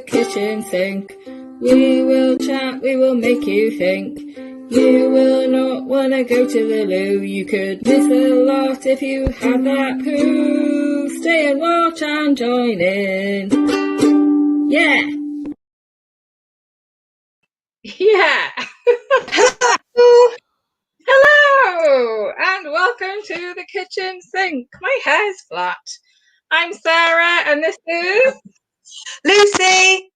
kitchen sink. We will chat, we will make you think. You will not want to go to the loo. You could miss a lot if you had that poo. Stay and watch and join in. Yeah. Yeah. Hello and welcome to the kitchen sink. My hair's flat. I'm Sarah and this is Lucy.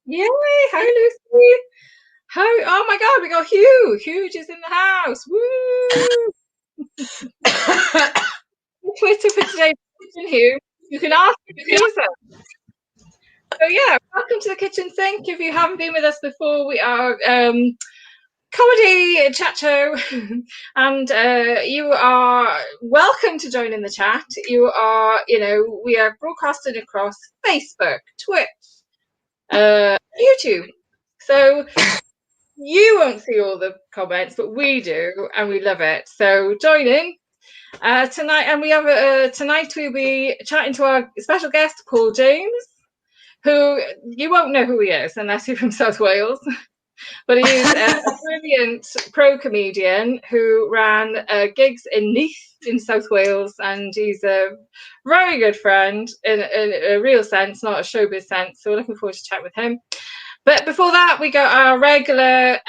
Yay! Hi Lucy. Oh my god, we got Hugh. Huge is in the house. Woo! Twitter for today, Hugh. You can ask for pizza. So yeah, welcome to the kitchen sink. If you haven't been with us before, we are comedy chat show, and you are welcome to join in the chat. You are, we are broadcasting across Facebook, Twitch, YouTube. So you won't see all the comments, but we do, and we love it. So join in tonight, and we have tonight we'll be chatting to our special guest Paul James, who you won't know who he is unless you're from South Wales. But he is a brilliant pro comedian who ran gigs in Neath in South Wales, and he's a very good friend in a real sense, not a showbiz sense. So we're looking forward to chat with him. But before that, we got our regular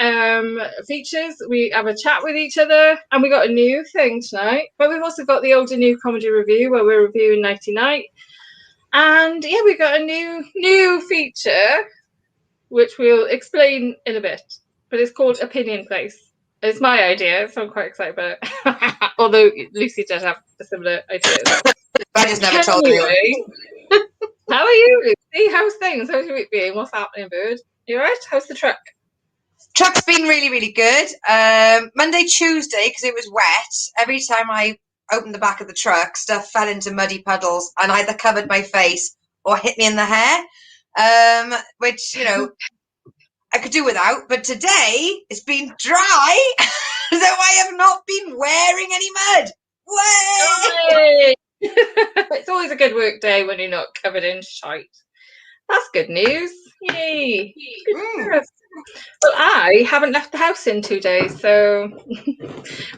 features. We have a chat with each other, and we got a new thing tonight. But we've also got the old and new comedy review where we're reviewing Nighty Night. And yeah, we got a new feature, which we'll explain in a bit. But it's called Opinion Place. It's my idea, so I'm quite excited about it. Although Lucy does have a similar idea. I just never told anyone. How are you, Lucy? How's things? How's your week been? What's happening, bird? You alright? How's the truck? Truck's been really, really good. Monday, Tuesday, because it was wet, every time I opened the back of the truck, stuff fell into muddy puddles and either covered my face or hit me in the hair, which, I could do without. But today, it's been dry, so I have not been wearing any mud. Way! It's always a good work day when you're not covered in shite. That's good news. Yay! Good Well, I haven't left the house in 2 days, so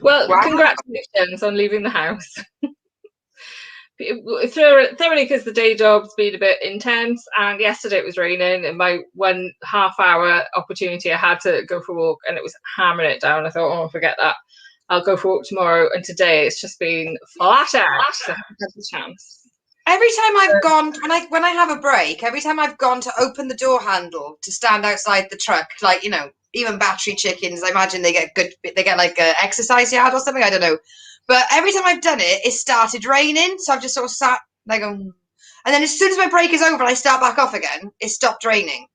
well, wow. Congratulations on leaving the house. Thoroughly because the day job's been a bit intense, and yesterday it was raining, and my 1 half-hour opportunity I had to go for a walk, and it was hammering it down. I thought, oh, forget that. I'll go for a walk tomorrow, and today it's just been flat out. So I haven't had the chance. Every time I've gone, when I have a break, every time I've gone to open the door handle to stand outside the truck, like, even battery chickens, I imagine they get like an exercise yard or something, I don't know. But every time I've done it, it started raining, so I've just sort of sat, like, and then as soon as my break is over and I start back off again, it stopped raining.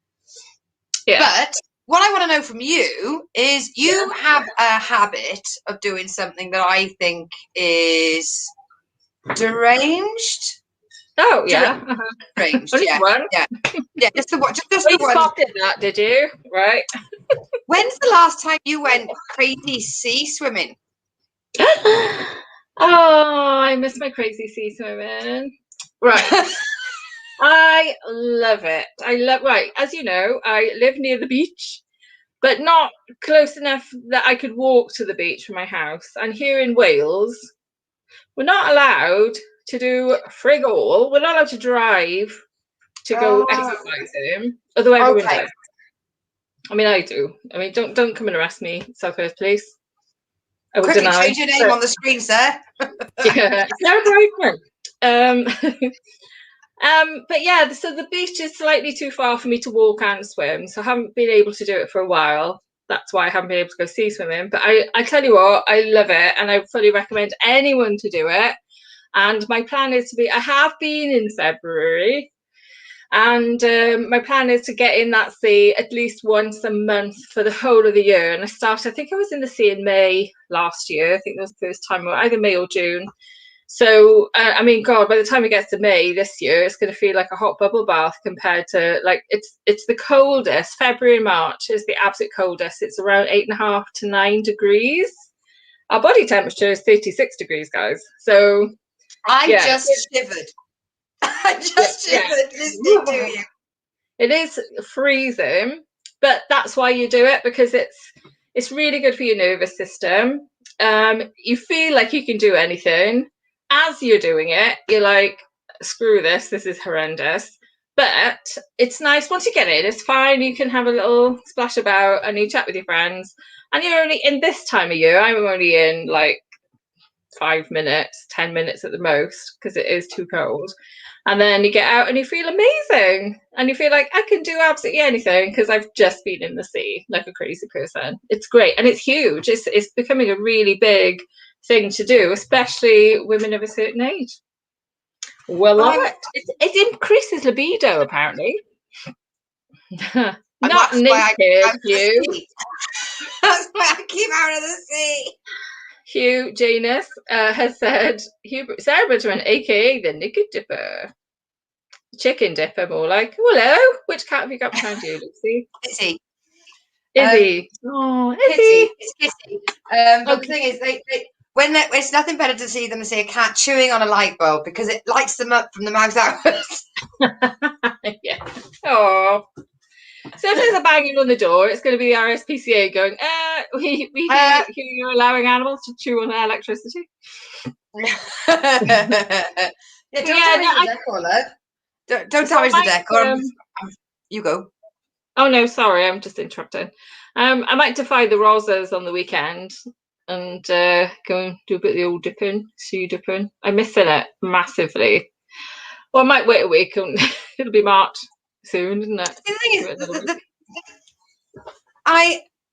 Yeah. But what I want to know from you is you have a habit of doing something that I think is deranged. Oh yeah, deranged. Yeah, just the one. Just the one. You spotted that, did you? Right. When's the last time you went crazy sea swimming? Oh, I miss my crazy sea swimming. Right. I love it. Right, as you know, I live near the beach, but not close enough that I could walk to the beach from my house. And here in Wales, we're not allowed to do frig all. We're not allowed to drive to go exercising, although everyone does. I mean, I do. I mean, don't come and arrest me, South Wales Police. I would deny. Change your name on the screen, sir. Yeah, but yeah, so the beach is slightly too far for me to walk and swim, so I haven't been able to do it for a while. That's why I haven't been able to go sea swimming. But I tell you what, I love it, and I fully recommend anyone to do it. And my plan is I have been in February, and my plan is to get in that sea at least once a month for the whole of the year. And I think I was in the sea in May last year. I think that was the first time, either May or June. So, I mean, God, by the time it gets to May this year, it's going to feel like a hot bubble bath compared to, like, it's the coldest. February and March is the absolute coldest. It's around 8.5 to 9 degrees. Our body temperature is 36 degrees, guys. So I just shivered. I just shivered listening to you. It is freezing, but that's why you do it, because it's really good for your nervous system. You feel like you can do anything. As you're doing it, you're like, screw this is horrendous. But it's nice once you get in, it's fine. You can have a little splash about and you chat with your friends. And you're only in this time of year, I'm only in like 5 minutes, 10 minutes at the most, because it is too cold. And then you get out and you feel amazing. And you feel like I can do absolutely anything because I've just been in the sea like a crazy person. It's great. And it's huge. It's becoming a really big thing to do, especially women of a certain age. Will love it. It increases libido, apparently. Not naked, Hugh. That's why I keep out of the sea. Hugh Janus has said, Sarah Bridgman, aka the Naked Dipper. Chicken dipper, more like. Hello, which cat have you got behind you, Lucy? Izzy. Izzy. Oh, Izzy. It's Kitty. But the thing is, when it's nothing better to see than to see a cat chewing on a light bulb, because it lights them up from the mouth outwards. Yeah. Oh. So if there's a banging on the door, it's going to be the RSPCA going, we hear you're allowing animals to chew on electricity. Don't damage the decor. You go. Oh no, sorry, I'm just interrupting. I might defy the Rosas on the weekend and go and do a bit of the old dipping, sea dipping. I'm missing it massively. Well, I might wait a week and it'll be March soon, isn't it? The thing is,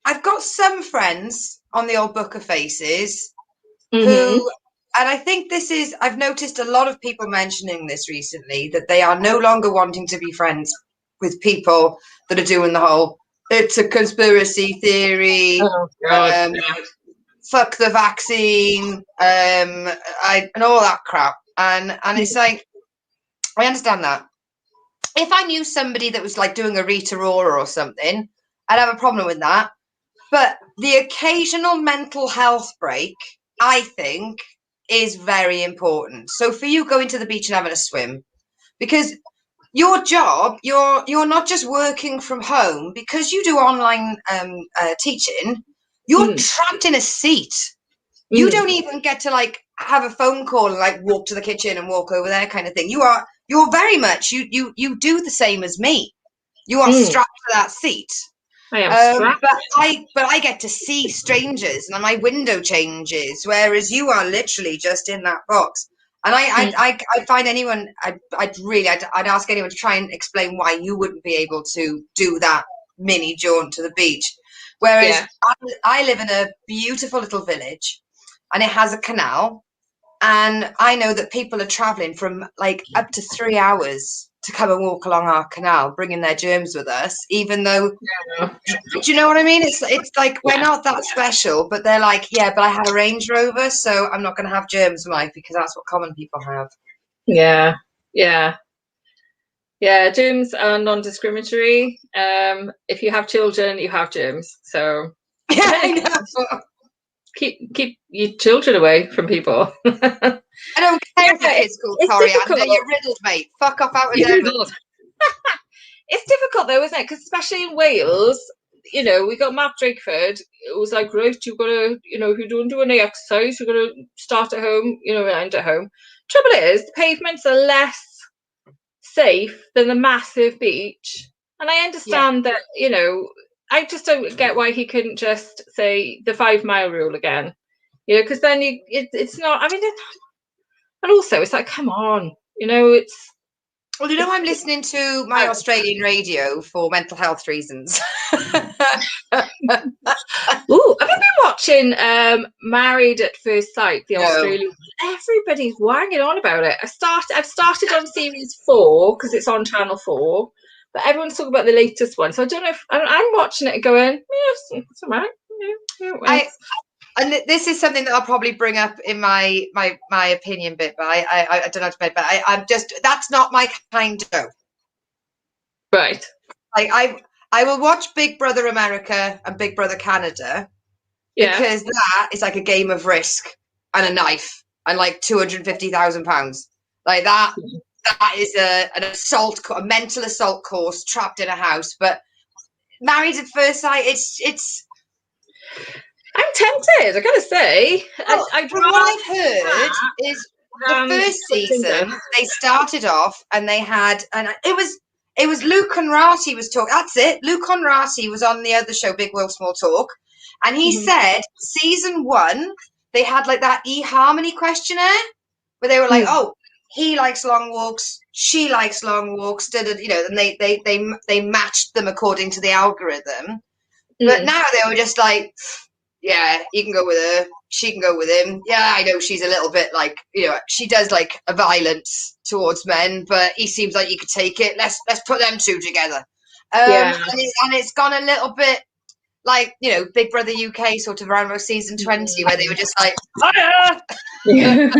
I've got some friends on the old Booker Faces who, and I think I've noticed a lot of people mentioning this recently, that they are no longer wanting to be friends with people that are doing the whole, it's a conspiracy theory, fuck the vaccine, and all that crap. And it's like, I understand that. If I knew somebody that was like doing a Rita Ora or something, I'd have a problem with that. But the occasional mental health break, I think, is very important. So for you going to the beach and having a swim, because your job, you're not just working from home, because you do online teaching, you're trapped in a seat. You don't even get to like have a phone call and like walk to the kitchen and walk over there kind of thing. You're very much, you do the same as me. You are strapped to that seat. I am strapped. But I get to see strangers and my window changes, whereas you are literally just in that box. And I find anyone, I'd ask anyone to try and explain why you wouldn't be able to do that mini jaunt to the beach. Whereas I live in a beautiful little village and it has a canal. And I know that people are traveling from like up to 3 hours to come and walk along our canal, bringing their germs with us, even though, do you know what I mean? It's like, we're not that special, but they're like, yeah, but I had a Range Rover, so I'm not going to have germs, Mike, because that's what common people have. Yeah. Germs are non-discriminatory. If you have children, you have germs. So yeah, I know. Keep your children away from people. I don't care if the kid's called Coriander. You're riddled, mate. Fuck off out of Devon. It's difficult though, isn't it? Because especially in Wales, you know, we got Mark Drakeford. It was like, right, you've got to, you know, if you don't do any exercise, you're going to start at home, you know, and end at home. Trouble is, the pavements are less safe than the massive beach. And I understand that, you know, I just don't get why he couldn't just say the 5 mile rule again, you know, because then it's not, I mean, and also it's like, come on, you know, it's. Well, you know, I'm listening to my Australian radio for mental health reasons. Have you been watching Married at First Sight, the Australian? Everybody's wagging on about it. I've started on series 4 because it's on Channel 4. But everyone's talking about the latest one, so I don't know if I'm watching it and going, yes, it's all right. And this is something that I'll probably bring up in my opinion bit, but I don't know to bed, but I'm just, that's not my kind of. Right. Like I will watch Big Brother America and Big Brother Canada because that is like a game of Risk and a knife and like £250,000. Like that that is a mental assault course, trapped in a house. But Married at First Sight, it's. I'm tempted, I gotta say. Well, I'd from what I've rather heard that is the first season Kingdom. they started off and they had, and it was Luke Conrati was talking. That's it. Luke Conrati was on the other show, Big World Small Talk, and he said season 1 they had like that eHarmony questionnaire where they were like, oh, he likes long walks, she likes long walks, and they matched them according to the algorithm. But now they were just like, yeah, you can go with her, she can go with him. Yeah, I know she's a little bit like, she does like a violence towards men, but he seems like you could take it. Let's put them two together. And it's gone a little bit like, Big Brother UK sort of around season 20 where they were just like, hiya! Yeah.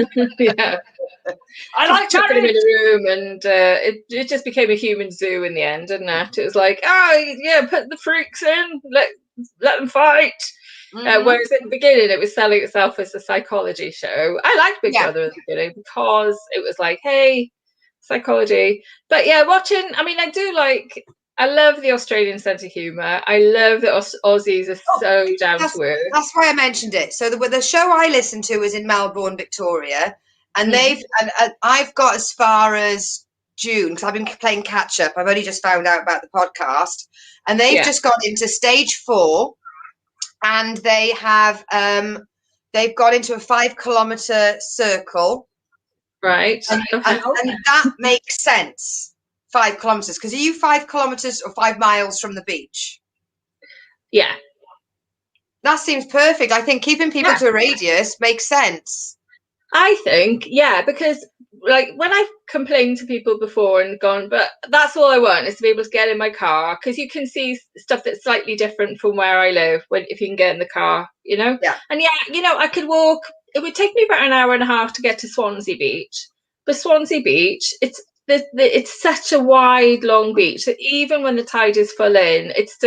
I like chucking them in a room, and it just became a human zoo in the end, didn't it? It was like, put the freaks in, let them fight. Whereas at the beginning, it was selling itself as a psychology show. I liked Big Brother at the beginning because it was like, hey, psychology. But yeah, watching. I mean, I love the Australian sense of humour. I love that Aussies are so down to earth. That's why I mentioned it. So the show I listened to is in Melbourne, Victoria, and I've got as far as June because I've been playing catch up. I've only just found out about the podcast, and they've just got into stage 4, and they have they've got into a 5-kilometre circle, right? And that makes sense. 5 kilometres, because are you 5 kilometres or 5 miles from the beach? Yeah. That seems perfect. I think keeping people to a radius makes sense. I think, because like when I've complained to people before and gone, but that's all I want is to be able to get in my car, because you can see stuff that's slightly different from where I live if you can get in the car, Yeah. And I could walk. It would take me about an hour and a half to get to Swansea Beach. But Swansea Beach, it's such a wide, long beach that even when the tide is full in, it's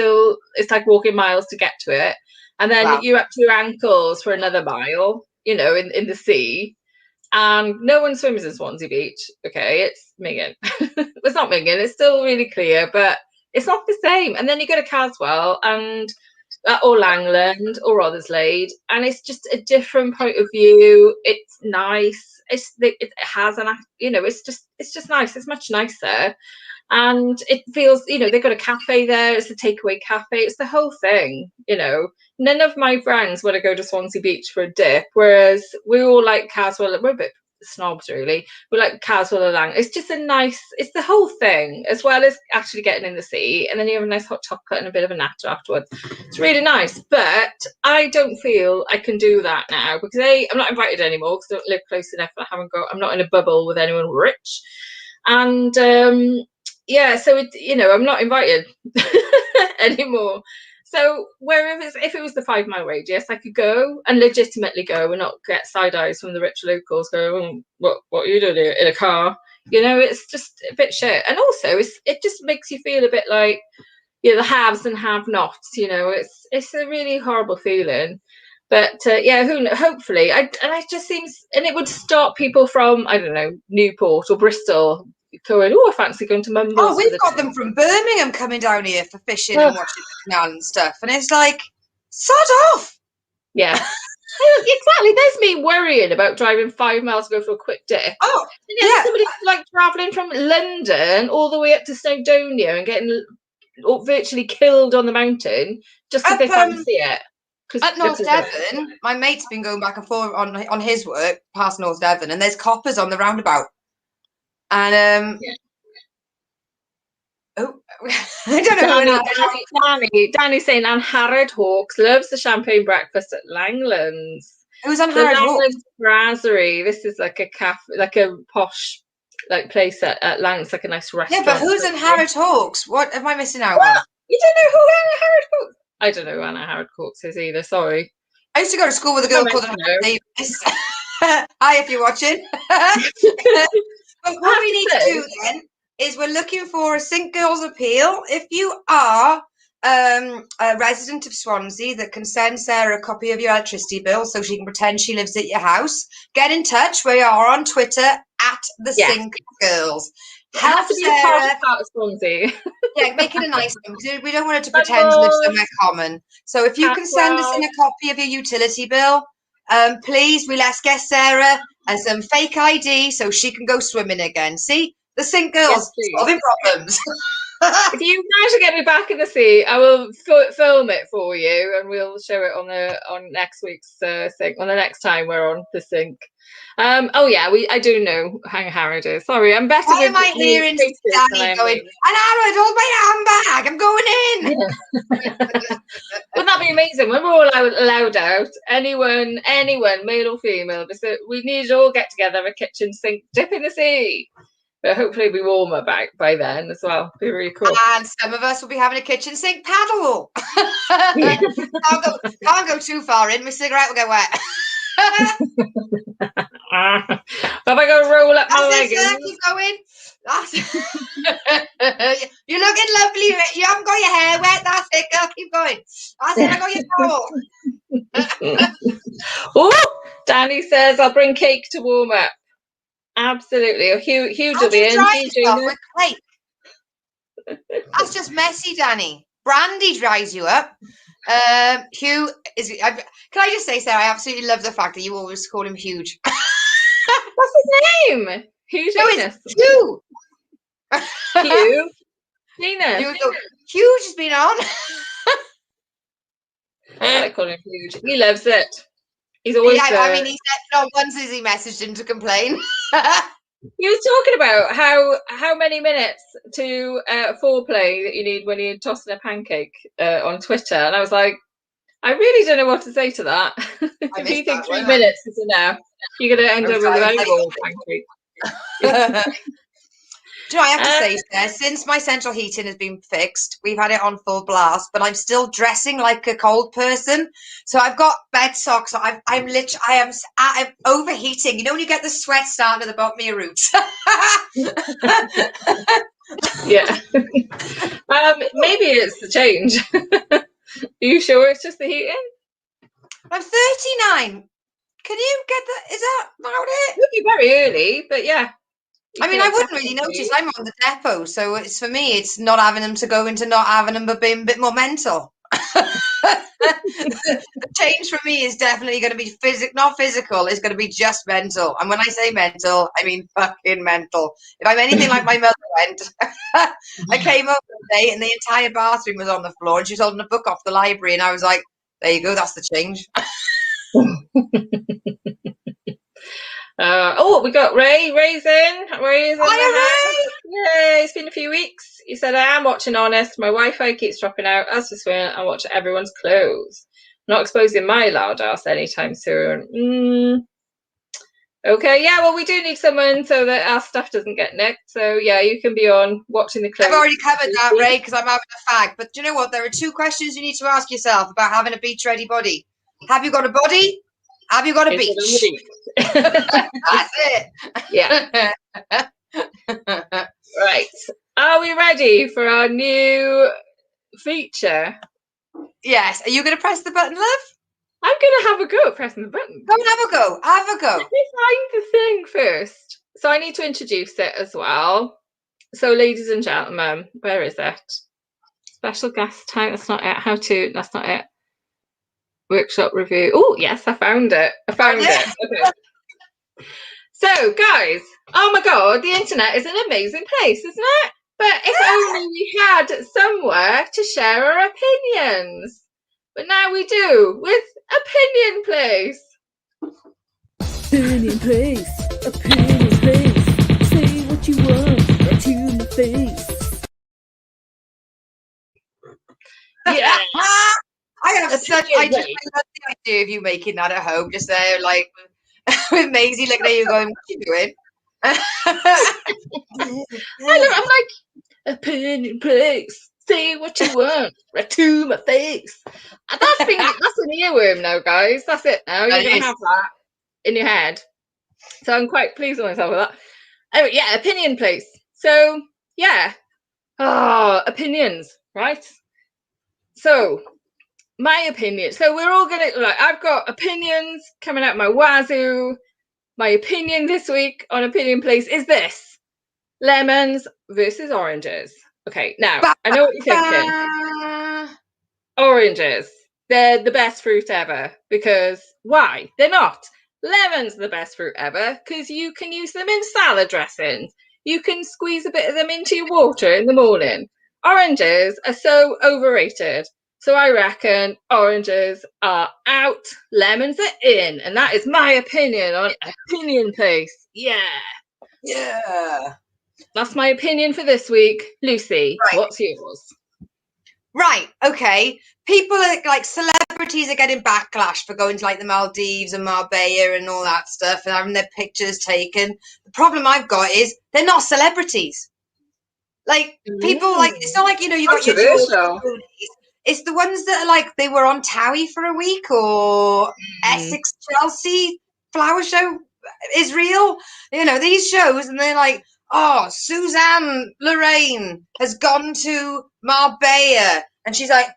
like walking miles to get to it. And then you're up to your ankles for another mile, in the sea. And no one swims in Swansea Beach. Okay, it's minging. It's not minging. It's still really clear, but it's not the same. And then you go to Caswell or Langland or Rotherslade, and it's just a different point of view. It's nice. It has it's just nice. It's much nicer. And it feels, they've got a cafe there. It's a takeaway cafe. It's the whole thing, None of my friends want to go to Swansea Beach for a dip, whereas we all like Caswell. We're a bit snobs, really. We like Caswell and Lang. It's just it's the whole thing, as well as actually getting in the sea. And then you have a nice hot chocolate and a bit of a natter afterwards. It's really nice. But I don't feel I can do that now because I'm not invited anymore because I don't live close enough. I'm not in a bubble with anyone rich. And so I'm not invited anymore. So if it was the 5 mile radius, I could go and legitimately go and not get side eyes from the rich locals going, what are you doing here in a car? It's just a bit shit. And also it just makes you feel a bit like, the haves and have nots, it's a really horrible feeling. But hopefully, it just seems, and it would stop people from, I don't know, Newport or Bristol going, I fancy going to Mumbles. Oh, we've got them from Birmingham coming down here for fishing and watching the canal and stuff. And it's like, sod off. Yeah. Exactly. There's me worrying about driving 5 miles to go for a quick dip. Oh, somebody like travelling from London all the way up to Snowdonia and getting virtually killed on the mountain just because they fancy it. At North Devon, my mate's been going back and forth on his work past North Devon, and there's coppers on the roundabout. And I don't know. Danny's saying Anne Harrod Hawks loves the champagne breakfast at Langlands. Who's Anne Harrod Hawks? Langlands Brasserie. This is like a cafe, like a posh place at Langlands, like a nice restaurant. Yeah, but who's Anne Harrod Hawks? What am I missing out on? You don't know who Anne Harrod Hawks? I don't know who Anna Harrod Hawks is either. Sorry. I used to go to school with a girl called Anna Davis. Hi, if you're watching. But what we need to do then is we're looking for a Sync Girls Appeal. If you are a resident of Swansea that can send Sarah a copy of your electricity bill so she can pretend she lives at your house, get in touch. We are on Twitter at the Sink Girls. Help Sarah. Part of Swansea. Yeah, make it a nice one because we don't want her to pretend to live somewhere common. So if you can send us in a copy of your utility bill, please, let's get Sarah and some fake ID so she can go swimming again. See, the Sink Girls solving problems. If you manage to get me back in the sea, I will film it for you, and we'll show it on next week's Sink, on the next time we're on the Sink. Oh yeah, I do know how Harrod is. Sorry, I'm better. Why am I hearing Danny going? And Harrod, hold my handbag. I'm going in. Wouldn't that be amazing when we're all allowed out? Anyone, male or female, we need to all get together, a kitchen sink, dip in the sea. But hopefully it'll be warmer by then as well. Be really cool. And some of us will be having a kitchen sink paddle. Can't go too far in. My cigarette will get wet. Have I got to roll up my leggings? Keep going. You're looking lovely. You haven't got your hair wet. That's it, girl. Keep going. That's it. I got your towel. Oh, Danny says I'll bring cake to warm up. Absolutely. Hugh will be in. That's just messy, Danny. Brandy dries you up. Hugh is. Can I just say, Sarah, I absolutely love the fact that you always call him Huge. What's his name? Huge. No, it's Hugh. Hugh. Nina. Huge has been on. I call him Huge. He loves it. He's always. Yeah, I mean, he said not once has he messaged him to complain. He was talking about how many minutes to foreplay that you need when you're tossing a pancake on Twitter, and I was like, I really don't know what to say to that. If you think 3 minutes is enough, you're going to end up with a very boring pancake. Do you know, I have to say, Sarah, since my central heating has been fixed, we've had it on full blast, but I'm still dressing like a cold person. So I've got bed socks. I'm overheating. You know when you get the sweat starting at the bottom of your roots? Yeah. Maybe it's the change. Are you sure it's just the heating? I'm 39. Can you get that? Is that about it? It would be very early, but yeah. I mean, I wouldn't really notice. I'm on the depot, so it's for me. It's not having them to go into not having them, but being a bit more mental. The change for me is definitely going to be not physical. It's going to be just mental. And when I say mental, I mean fucking mental. If I'm anything like my mother went, I came up one day and the entire bathroom was on the floor, and she was holding a book off the library, and I was like, "There you go. That's the change." We got Ray. Ray's in. Ray is in. Hi, Ray. Yay! It's been a few weeks. He said, "I am watching Honest. My Wi-Fi keeps dropping out. As for swimming, I watch everyone's clothes. Not exposing my loud ass anytime soon." Okay, yeah. Well, we do need someone so that our stuff doesn't get nicked. So yeah, you can be on watching the clothes. I've already covered that, Ray, because I'm having a fag. But do you know what? There are 2 questions you need to ask yourself about having a beach-ready body. Have you got a body? Have you got a beach? That's it. Yeah. Right. Are we ready for our new feature? Yes. Are you going to press the button, love? I'm going to have a go at pressing the button. Go and have a go. Have a go. Let me find the thing first. So I need to introduce it as well. So, ladies and gentlemen, where is it? Special guest time. That's not it. That's not it. Workshop review. Oh, yes, I found it. Okay. So, guys, oh my God, the internet is an amazing place, isn't it? But if only we had somewhere to share our opinions. But now we do with Opinion Place. Opinion Place. Opinion Place. Say what you want, right to my face. Yeah. I just love the idea of you making that at home, just there, like with Maisie looking at you, going, "What are you doing?" I'm like, Opinion Place. Say what you want, right to my face. That's an earworm now, guys. That's it now. You're going to have that in your head. So I'm quite pleased with myself with that. Anyway, yeah, Opinion Place. So, yeah. Opinions, right? So my opinion. So we're all gonna like. I've got opinions coming out my wazoo. My opinion this week on Opinion Place is this: lemons versus oranges. Okay, now I know what you're thinking. Oranges. They're the best fruit ever. Because why? They're not. Lemons are the best fruit ever because you can use them in salad dressings. You can squeeze a bit of them into your water in the morning. Oranges are so overrated. So I reckon oranges are out, lemons are in. And that is my opinion on Opinion Place. Yeah. Yeah. That's my opinion for this week. Lucy, Right. what's yours? Right, okay. People are like celebrities are getting backlash for going to like the Maldives and Marbella and all that stuff and having their pictures taken. The problem I've got is they're not celebrities. Like people like it's not like, you know, you got your George Controversial. Clooney's. It's the ones that are like they were on Towie for a week or Essex Chelsea Flower Show is real. You know, these shows and they're like, oh, Suzanne Lorraine has gone to Marbella and she's like,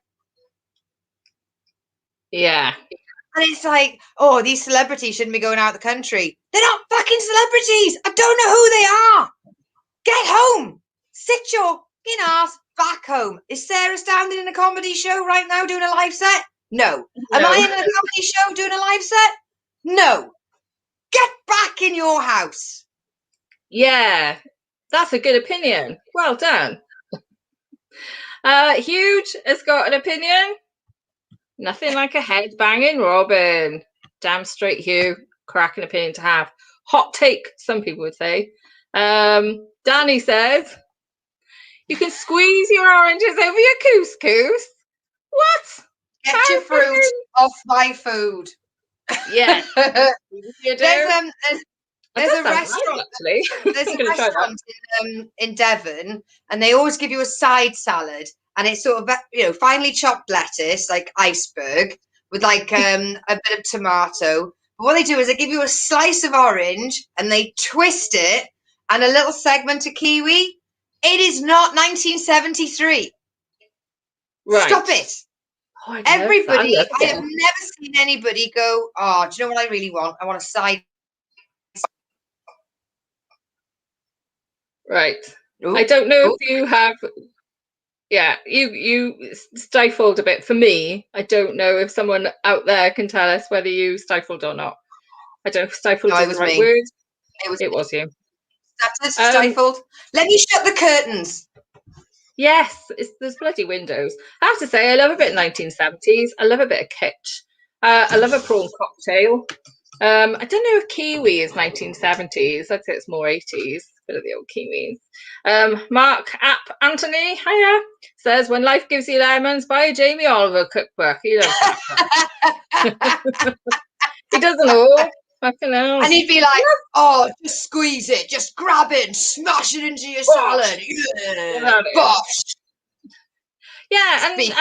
Yeah. and it's like, oh, these celebrities shouldn't be going out of the country. They're not fucking celebrities. I don't know who they are. Get home. Sit your ass back home. Is Sarah standing in a comedy show right now doing a live set? No. Am I in a comedy show doing a live set? No. Get back in your house. Yeah, that's a good opinion. Well done. Huge has got an opinion. Nothing like a head banging Robin. Damn straight, Hugh. Cracking opinion to have. Hot take, some people would say. Danny says, you can squeeze your oranges over your couscous. What? Get your fruit off my food. Yeah. You do? There's a restaurant. Actually. There's a restaurant in Devon, and they always give you a side salad, and it's sort of, you know, finely chopped lettuce, like iceberg, with like a bit of tomato. But what they do is they give you a slice of orange, and they twist it, and a little segment of kiwi. It is not 1973. Right. Stop it. Oh, Everybody, I have never seen anybody go, oh, do you know what I really want? I want a side. Right. Ooh. I don't know if you have. Yeah, you stifled a bit for me. I don't know if someone out there can tell us whether you stifled or not. I don't know if stifled is the right word. It was you. That's stifled. Let me shut the curtains. Yes, there's bloody windows. I have to say, I love a bit of 1970s. I love a bit of kitsch. I love a prawn cocktail. I don't know if kiwi is 1970s. I'd say it's more 80s. Bit of the old kiwis. Mark App Anthony, hiya, says, when life gives you lemons, buy a Jamie Oliver cookbook. He loves that. He doesn't all. Fucking hell. And he'd be like, oh, just squeeze it, just grab it and smash it into your salad. Yeah. Bosh. Yeah, and he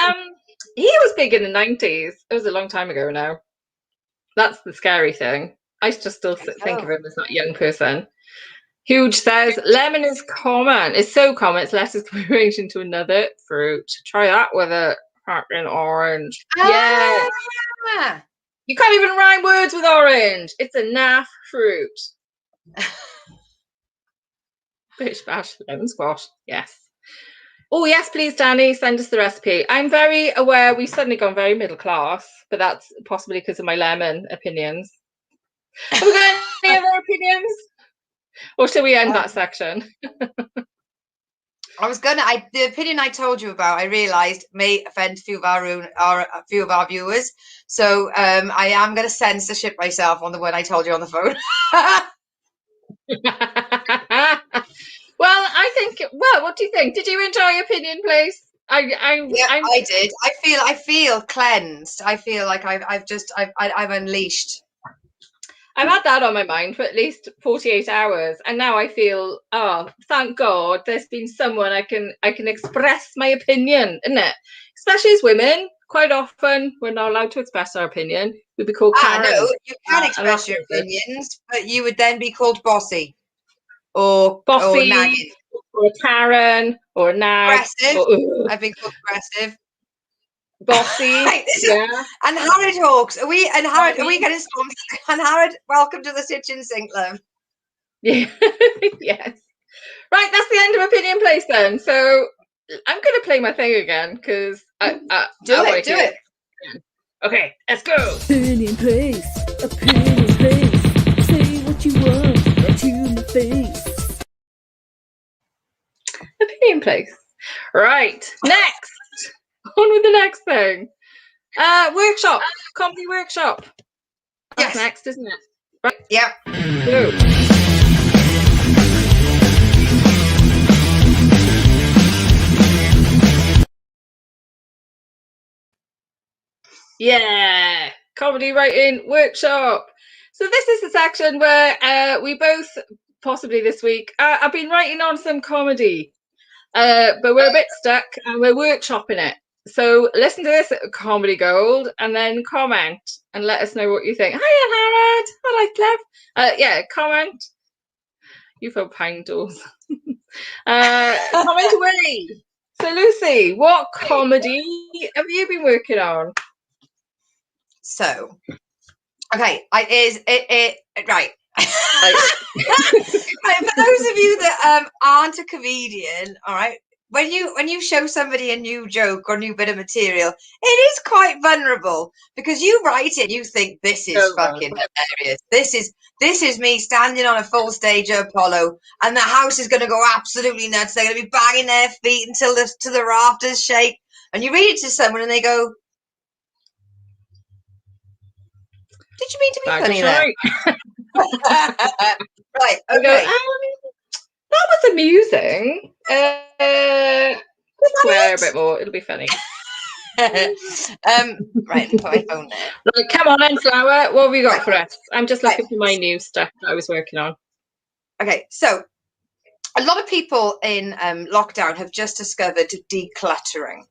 was big in the 90s. It was a long time ago now. That's the scary thing. I just still think of him as not a young person. Huge says, lemon is common. It's so common, its letters can be arranged into another fruit. Try that with a fucking orange. Yeah. You can't even rhyme words with orange. It's a naff fruit. Bish bash, lemon squash. Yes. Oh, yes, please, Danny, send us the recipe. I'm very aware we've suddenly gone very middle class, but that's possibly because of my lemon opinions. Have we got any other opinions? Or shall we end that section? I was the opinion I told you about, I realised may offend a few of our viewers. So I am going to censorship myself on the one I told you on the phone. Well, I think. Well, what do you think? Did you enjoy Opinion Place? I did. I feel cleansed. I feel like I've unleashed. I've had that on my mind for at least 48 hours, and now I feel, oh, thank God, there's been someone I can express my opinion, isn't it? Especially as women, quite often we're not allowed to express our opinion. We'd be called Karen. No, you can express your opinions, but you would then be called bossy, or nagging, or Karen, or nag. Aggressive. I've been called aggressive. bossy. Right, Yeah. and Harrod Hawks. Are we Harry. getting swamped? And Harrod, welcome to the kitchen sink, love. Yeah. Yes. Right, that's the end of opinion place then. So I'm going to play my thing again because I want to hear it. Okay, let's go. Opinion place. Opinion place. Say what you want right to my face. Opinion place. Right, next. On with the next thing. Workshop. Comedy workshop. That's Yes. next, isn't it? Right. Yeah. Go. Yeah, comedy writing workshop. So this is the section where we both, possibly this week, I've been writing on some comedy, but we're a bit stuck and we're workshopping it. So listen to this comedy gold and then comment and let us know what you think. Hiya, Harrod. Hello, Clev. Yeah, comment. You feel pound doors. Comment away. So Lucy, what comedy have you been working on? So, okay, right. Right, for those of you that aren't a comedian, all right, when you show somebody a new joke or new bit of material, it is quite vulnerable because you write it, you think this is fucking hilarious. This is me standing on a full stage of Apollo, and the house is going to go absolutely nuts. They're going to be banging their feet until the rafters shake. And you read it to someone, and they go, "Did you mean to be funny there?" Right. We Okay. go, that was amusing. Swear a bit more. It'll be funny. Right, put my phone there. Like, come on then, Flower. What have you got for us? I'm just looking for my new stuff that I was working on. Okay, so a lot of people in lockdown have just discovered decluttering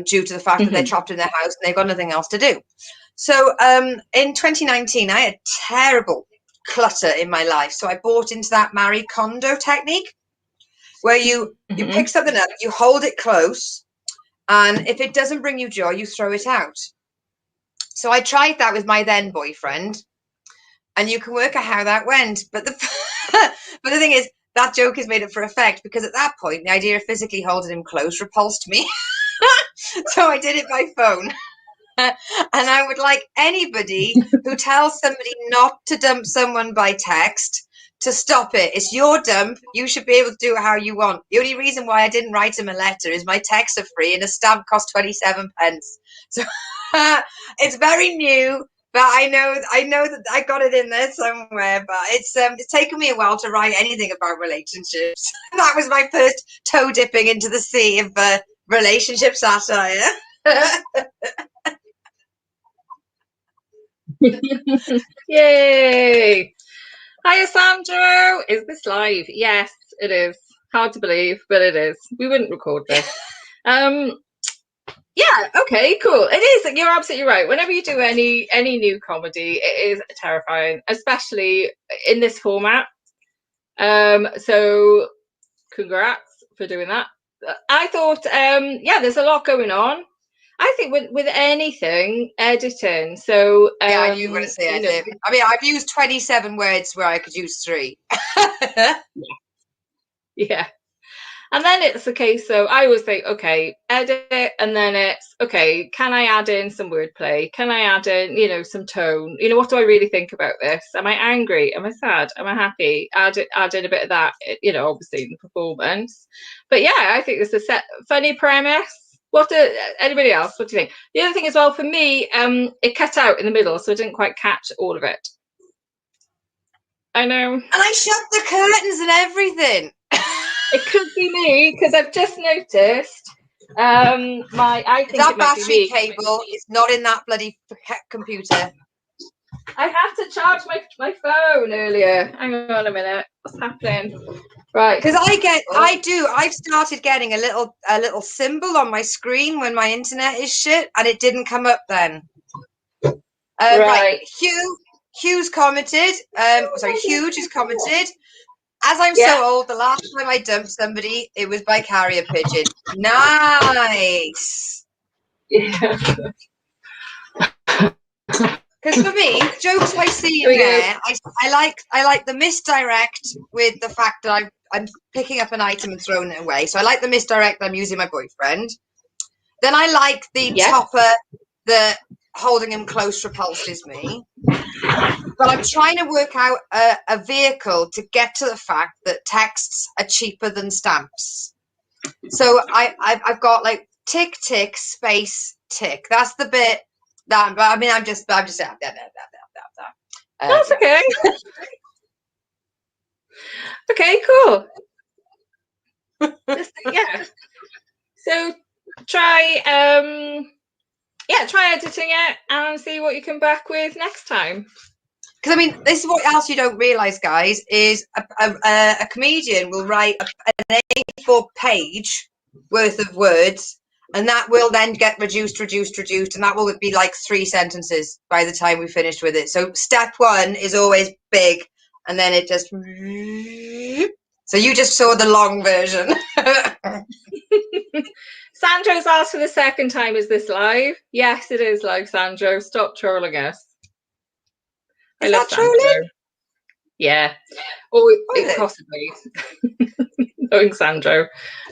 due to the fact that they're trapped in their house and they've got nothing else to do. So in 2019, I had terrible clutter in my life. So I bought into that Marie Kondo technique where you pick something up, you hold it close, and if it doesn't bring you joy, you throw it out. So I tried that with my then boyfriend, and you can work out how that went. But the but the thing is, that joke is made up for effect because at that point, the idea of physically holding him close repulsed me. So I did it by phone. And I would like anybody who tells somebody not to dump someone by text to stop it. It's your dump. You should be able to do it how you want. The only reason why I didn't write him a letter is my texts are free and a stamp costs 27 pence. So it's very new, but I know that I got it in there somewhere. But it's taken me a while to write anything about relationships. That was my first toe dipping into the sea of relationship satire. Yay! Hiya, Sandro. Is this live? Yes, it is. Hard to believe, but it is. We wouldn't record this. Yeah, okay, cool. It is. You're absolutely right. Whenever you do any new comedy, it is terrifying, especially in this format. So congrats for doing that. I thought, yeah, there's a lot going on. I think with anything editing. So yeah, I knew you were going to say edit. I mean, I've used 27 words where I could use 3. Yeah. And then it's a case, so I always say, okay, edit, and then it's, okay, can I add in some wordplay? Can I add in, some tone? What do I really think about this? Am I angry? Am I sad? Am I happy? Add in a bit of that, obviously in the performance. But yeah, I think it's a funny premise. Anybody else? What do you think? The other thing as well, for me, it cut out in the middle, so I didn't quite catch all of it. I know. And I shut the curtains and everything. It could be me because I've just noticed I think that it might battery be me. cable is not in that bloody computer. I had to charge my phone earlier. Hang on a minute. What's happening? Right. Because I've started getting a little symbol on my screen when my internet is shit, and it didn't come up then. Right. Hugh's commented. Huge has commented. As I'm so old, the last time I dumped somebody, it was by carrier pigeon. Nice. Yeah. Because for me, jokes I see There in we go. there, I like the misdirect with the fact that I'm picking up an item and throwing it away. So I like the misdirect that I'm using my boyfriend. Then I like the Yeah. topper that holding him close repulses me. But I'm trying to work out a vehicle to get to the fact that texts are cheaper than stamps. So I've got like tick tick space tick. That's the bit that. But I mean, I'm just That's yeah. okay. Okay, cool. Yeah. So try try editing it and see what you come back with next time. Because I mean, this is what else you don't realise, guys, is a comedian will write an A4 page worth of words, and that will then get reduced, and that will be like 3 sentences by the time we finished with it. So step 1 is always big, and then it just... So you just saw the long version. Sandro's asked for the second time, is this live? Yes, it is live, Sandro. Stop trolling us. I Is love that Sandro. trolling? Yeah. Or Is it? possibly. Knowing Sandro.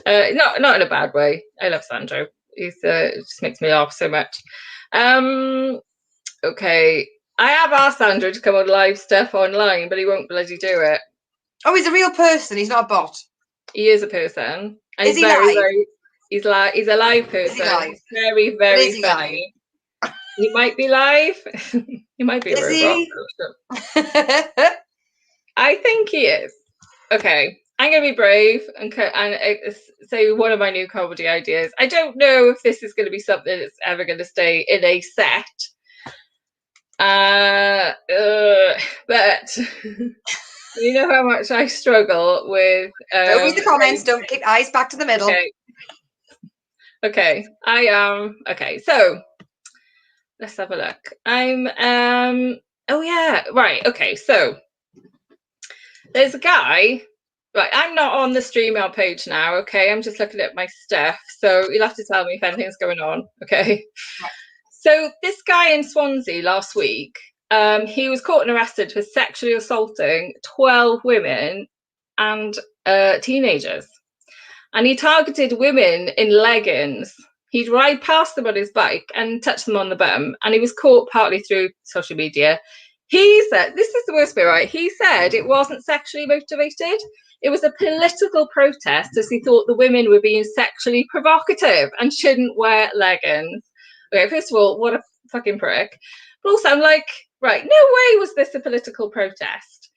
Not in a bad way. I love Sandro. He's it just makes me laugh so much. Okay. I have asked Sandro to come on live stuff online, but he won't bloody do it. Oh, he's a real person. He's not a bot. He is a person. And Is he's he live? he's a live person. Is he live? Very, But very is he funny. He might be live. He might be a Is robot. he? I think he is. Okay, I'm going to be brave and say one of my new comedy ideas. I don't know if this is going to be something that's ever going to stay in a set. But you know how much I struggle with. Don't read the comments. Don't keep eyes back to the middle. Okay. I am. Okay, so let's have a look. I'm. Oh yeah. Right. Okay. So there's a guy. Right, I'm not on the StreamYard page now, okay? I'm just looking at my stuff, so you'll have to tell me if anything's going on, okay? Right. So this guy in Swansea last week, he was caught and arrested for sexually assaulting 12 women and teenagers. And he targeted women in leggings. He'd ride past them on his bike and touch them on the bum, and he was caught partly through social media. He said, this is the worst bit, right? He said it wasn't sexually motivated. It was a political protest as he thought the women were being sexually provocative and shouldn't wear leggings. Okay, first of all, what a fucking prick. But also, I'm like, right, no way was this a political protest.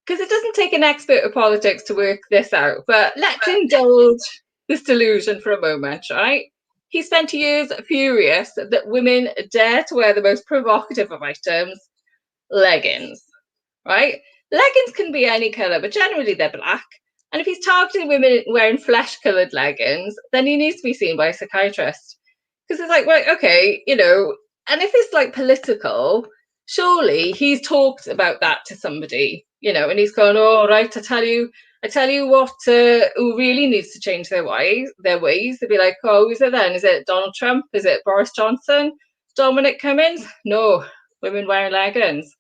Because it doesn't take an expert of politics to work this out. But let's indulge this delusion for a moment, right? He spent years furious that women dare to wear the most provocative of items, leggings, right? Leggings can be any colour, but generally they're black. And if he's targeting women wearing flesh-coloured leggings, then he needs to be seen by a psychiatrist. Because it's like, right, okay, you know, and if it's like political, surely he's talked about that to somebody, you know, and he's gone, oh, right, I tell you what, who really needs to change their ways. They'd be like, oh, who's it then? Is it Donald Trump? Is it Boris Johnson? Dominic Cummings? No, women wearing leggings.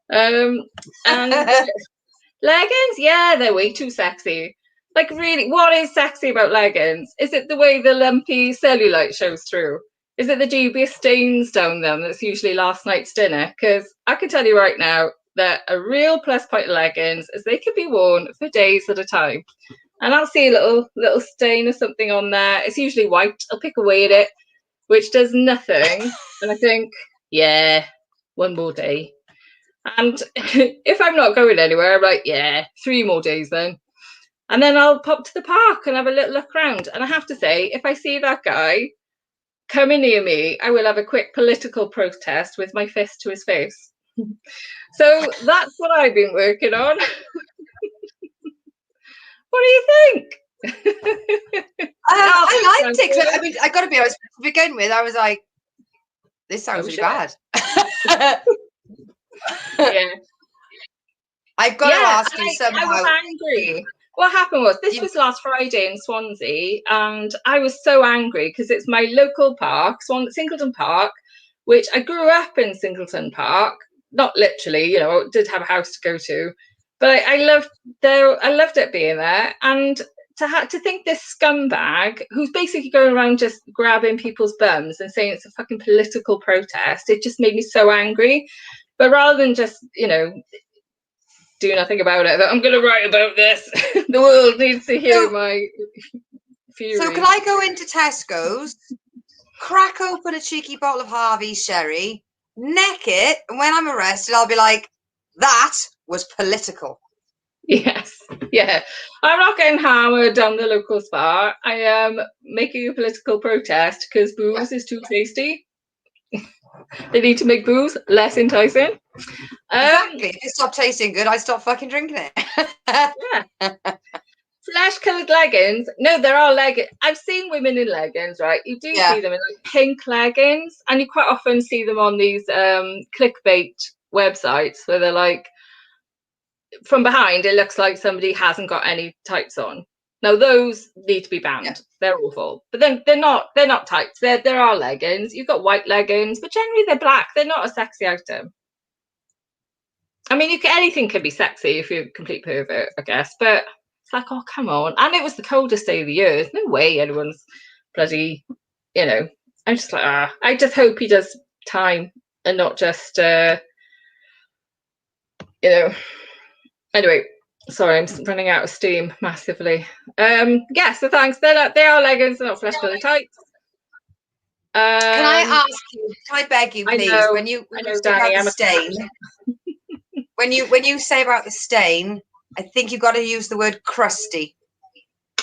And leggings, yeah, they're way too sexy. Like, really, what is sexy about leggings? Is it the way the lumpy cellulite shows through? Is it the dubious stains down them that's usually last night's dinner? Because I can tell you right now that a real plus point of leggings is they can be worn for days at a time. And I'll see a little stain or something on there. It's usually white. I'll pick away at it, which does nothing. And I think, yeah, one more day. And if I'm not going anywhere, I'm like, yeah, 3 more days then. And then I'll pop to the park and have a little look around. And I have to say, if I see that guy coming near me, I will have a quick political protest with my fist to his face. So that's what I've been working on. What do you think? I liked it. I mean, I got to be honest, to begin with, I was like, this sounds really bad. Yeah. I've got to ask you somehow. I was angry. what happened was, this was last Friday in Swansea, and I was so angry because it's my local park, Singleton Park, which I grew up in Singleton Park, not literally, you know, did have a house to go to, but I loved it being there. And to think this scumbag who's basically going around just grabbing people's bums and saying it's a fucking political protest, it just made me so angry. But rather than just, you know, do nothing about it, I'm going to write about this. The world needs to hear my fury. So can I go into Tesco's, crack open a cheeky bottle of Harvey's sherry, neck it, and when I'm arrested, I'll be like, that was political. Yes, yeah. I'm not getting hammered down the local spa. I am making a political protest because booze is too tasty. They need to make booze less enticing. Exactly. If it stopped tasting good, I stop fucking drinking it. Yeah. Flesh-coloured leggings. No, there are leggings. I've seen women in leggings, right? You do see them in like pink leggings, and you quite often see them on these clickbait websites where they're like, from behind, it looks like somebody hasn't got any tights on. Now those need to be banned. Yeah. They're awful. But then they're not tights. There are leggings. You've got white leggings, but generally they're black. They're not a sexy item. I mean, anything can be sexy if you're a complete pervert, I guess. But it's like, oh, come on. And it was the coldest day of the year. There's no way anyone's bloody, you know. I'm just like, I just hope he does time and not just, you know. Anyway, sorry, I'm running out of steam massively. Yeah, so thanks. They are leggings, they're not flesh colour tights. Can I ask you? Can I beg you, please? When you say about the stain, when you say about the stain, I think you've got to use the word crusty.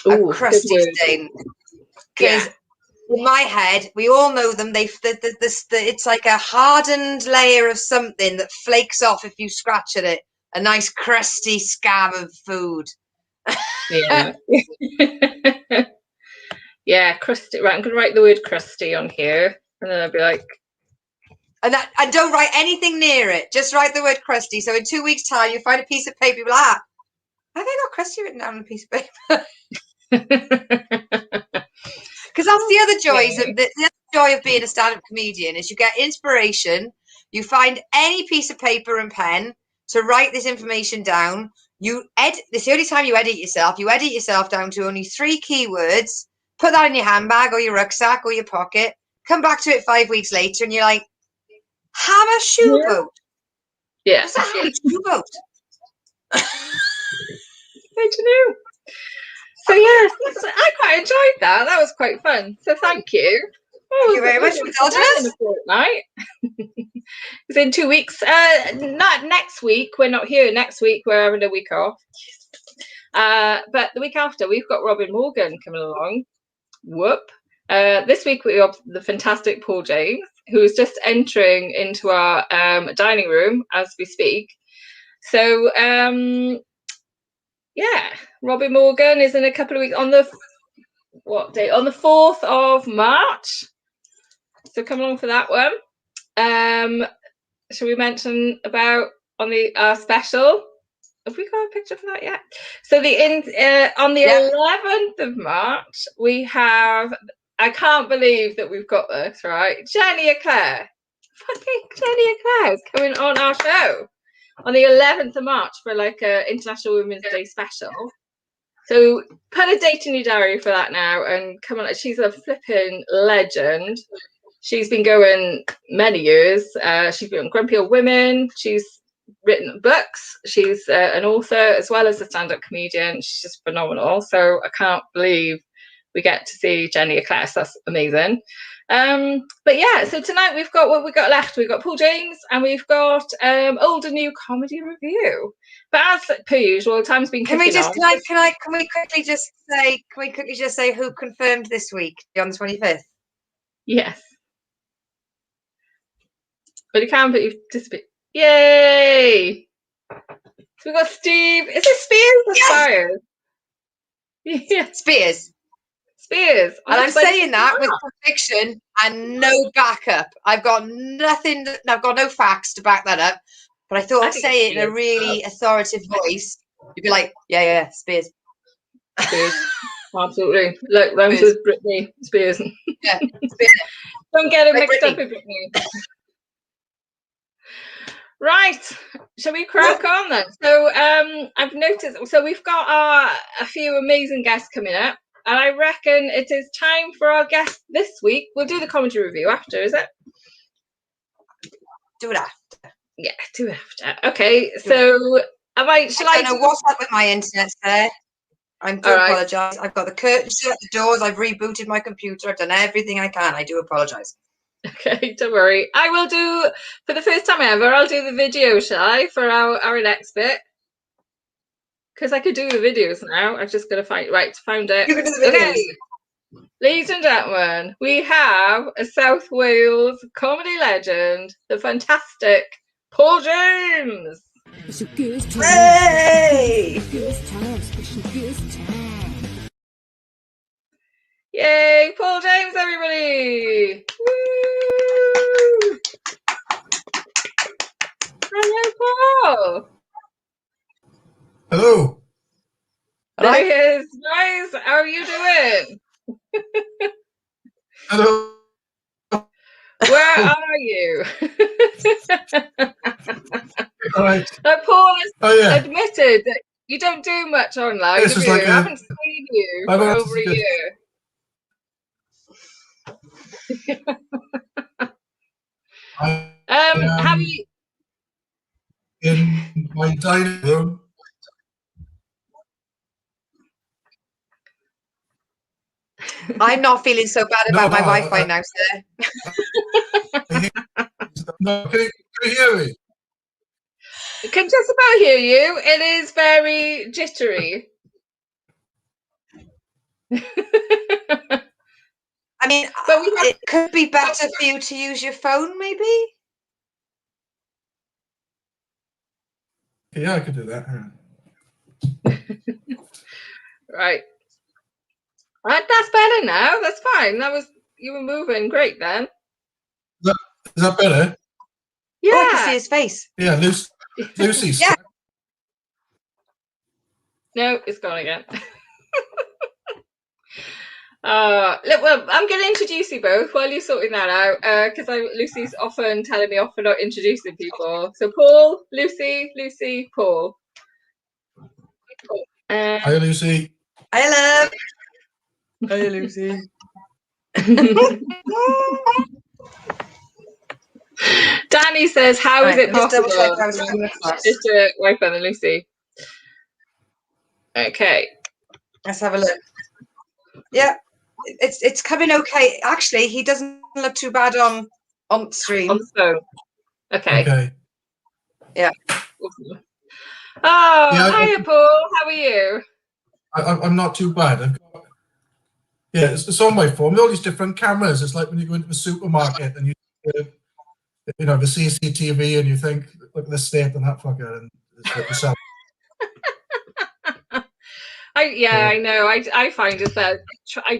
Ooh, a crusty stain. Because in my head, we all know them. It's like a hardened layer of something that flakes off if you scratch at it. A nice crusty scab of food. Yeah. Yeah, crusty. Right, I'm going to write the word crusty on here. And then I'll be like... And don't write anything near it. Just write the word crusty. So in 2 weeks' time, you find a piece of paper, you'll be like, have they got crusty written down on a piece of paper? Because that's the other joy. The other joy of being a stand-up comedian is you get inspiration. You find any piece of paper and pen to write this information down. It's the only time you edit yourself. You edit yourself down to only 3 keywords. Put that in your handbag or your rucksack or your pocket. Come back to it 5 weeks later and you're like, hammer shoe boat. Yeah. What's that hammer shoe boat? I don't know. So yeah, I quite enjoyed that. That was quite fun. So thank you. Thank you very much for indulging us. In a fortnight. It's in 2 weeks. Not next week. We're not here next week. We're having a week off. But the week after, we've got Robin Morgan coming along. Whoop. This week we have the fantastic Paul James, who is just entering into our dining room as we speak. So yeah, Robin Morgan is in a couple of weeks on the what day? On the 4th of March. So come along for that one. Shall we mention about on the special? Have we got a picture for that yet? So on the 11th of March, we have. I can't believe that we've got this right. Jenny Eclair, fucking Jenny Eclair is coming on our show on the 11th of March for like a International Women's Day special. So put a date in your diary for that now and come on. She's a flipping legend. She's been going many years. She's been on Grumpy Old Women. She's written books. She's an author as well as a stand-up comedian. She's just phenomenal. So I can't believe we get to see Jenny Eclair. So that's amazing. But yeah, so tonight we've got what we got left. We've got Paul James and we've got old and new comedy review. But as per usual, time's been Can we quickly just say who confirmed this week on the 25th? Yes. But you can, but you've disappeared. Yay! So we've got Steve. Is it Spears or Spires? Yeah. Spears. And I'm saying that with conviction and no backup. I've got nothing. I've got no facts to back that up. But I thought I'd say it in a really authoritative voice. You'd be like, yeah, Spears. Spears. Absolutely. Look, rhymes with Britney Spears. Yeah. Don't get it Like mixed up Britney. with Britney. Right. Shall we crack on then? So I've noticed, so we've got a few amazing guests coming up, and I reckon it is time for our guest this week. We'll do the commentary review after, is it? Do it after. Yeah, do it after. Okay, so I don't know what's up with my internet there. I do apologise. I've got the curtains shut, the doors. I've rebooted my computer. I've done everything I can. I do apologise. Okay, don't worry. I will do, for the first time ever, I'll do the video, shall I, for our next bit? Because I could do the videos now. I've just got to found it. You can do the videos. Okay, ladies and gentlemen, we have a South Wales comedy legend, the fantastic Paul James. Special guest time. Hey! Guest time. Special guest time. Yay, Paul James, everybody! Woo! Hello, Paul. Hello. There he is. Guys, how are you doing? Hello. Where are you? All right. Paul has Oh, admitted that you don't do much online, This have is you? like I haven't seen you for over a year. Have you? In my dining room. I'm not feeling so bad about my Wi-Fi now, sir. No, can you hear me? I can just about hear you. It is very jittery. I mean, but it could be better for you to use your phone, maybe? Yeah, I could do that. Right. That's better now. That's fine. You were moving great then. Is that better? Yeah. Oh, I can see his face. Yeah, Lucy's. Yeah. No, it's gone again. Look, well, I'm going to introduce you both while you're sorting that out, because Lucy's often telling me off for not introducing people. So Paul, Lucy, Paul. Hi, Lucy. Hello. Hi, Lucy. Danny says, "How is it possible?" Just to wipe on Lucy. Okay. Let's have a look. Yeah, it's coming okay. Actually, he doesn't look too bad on stream. On the phone. Okay. Yeah. Oh, yeah, hiya, Paul. How are you? I'm not too bad. It's on my phone. All these different cameras. It's like when you go into the supermarket and you know, the CCTV and you think, look at the state and that fucker, and it's like yourself. I know. I find it that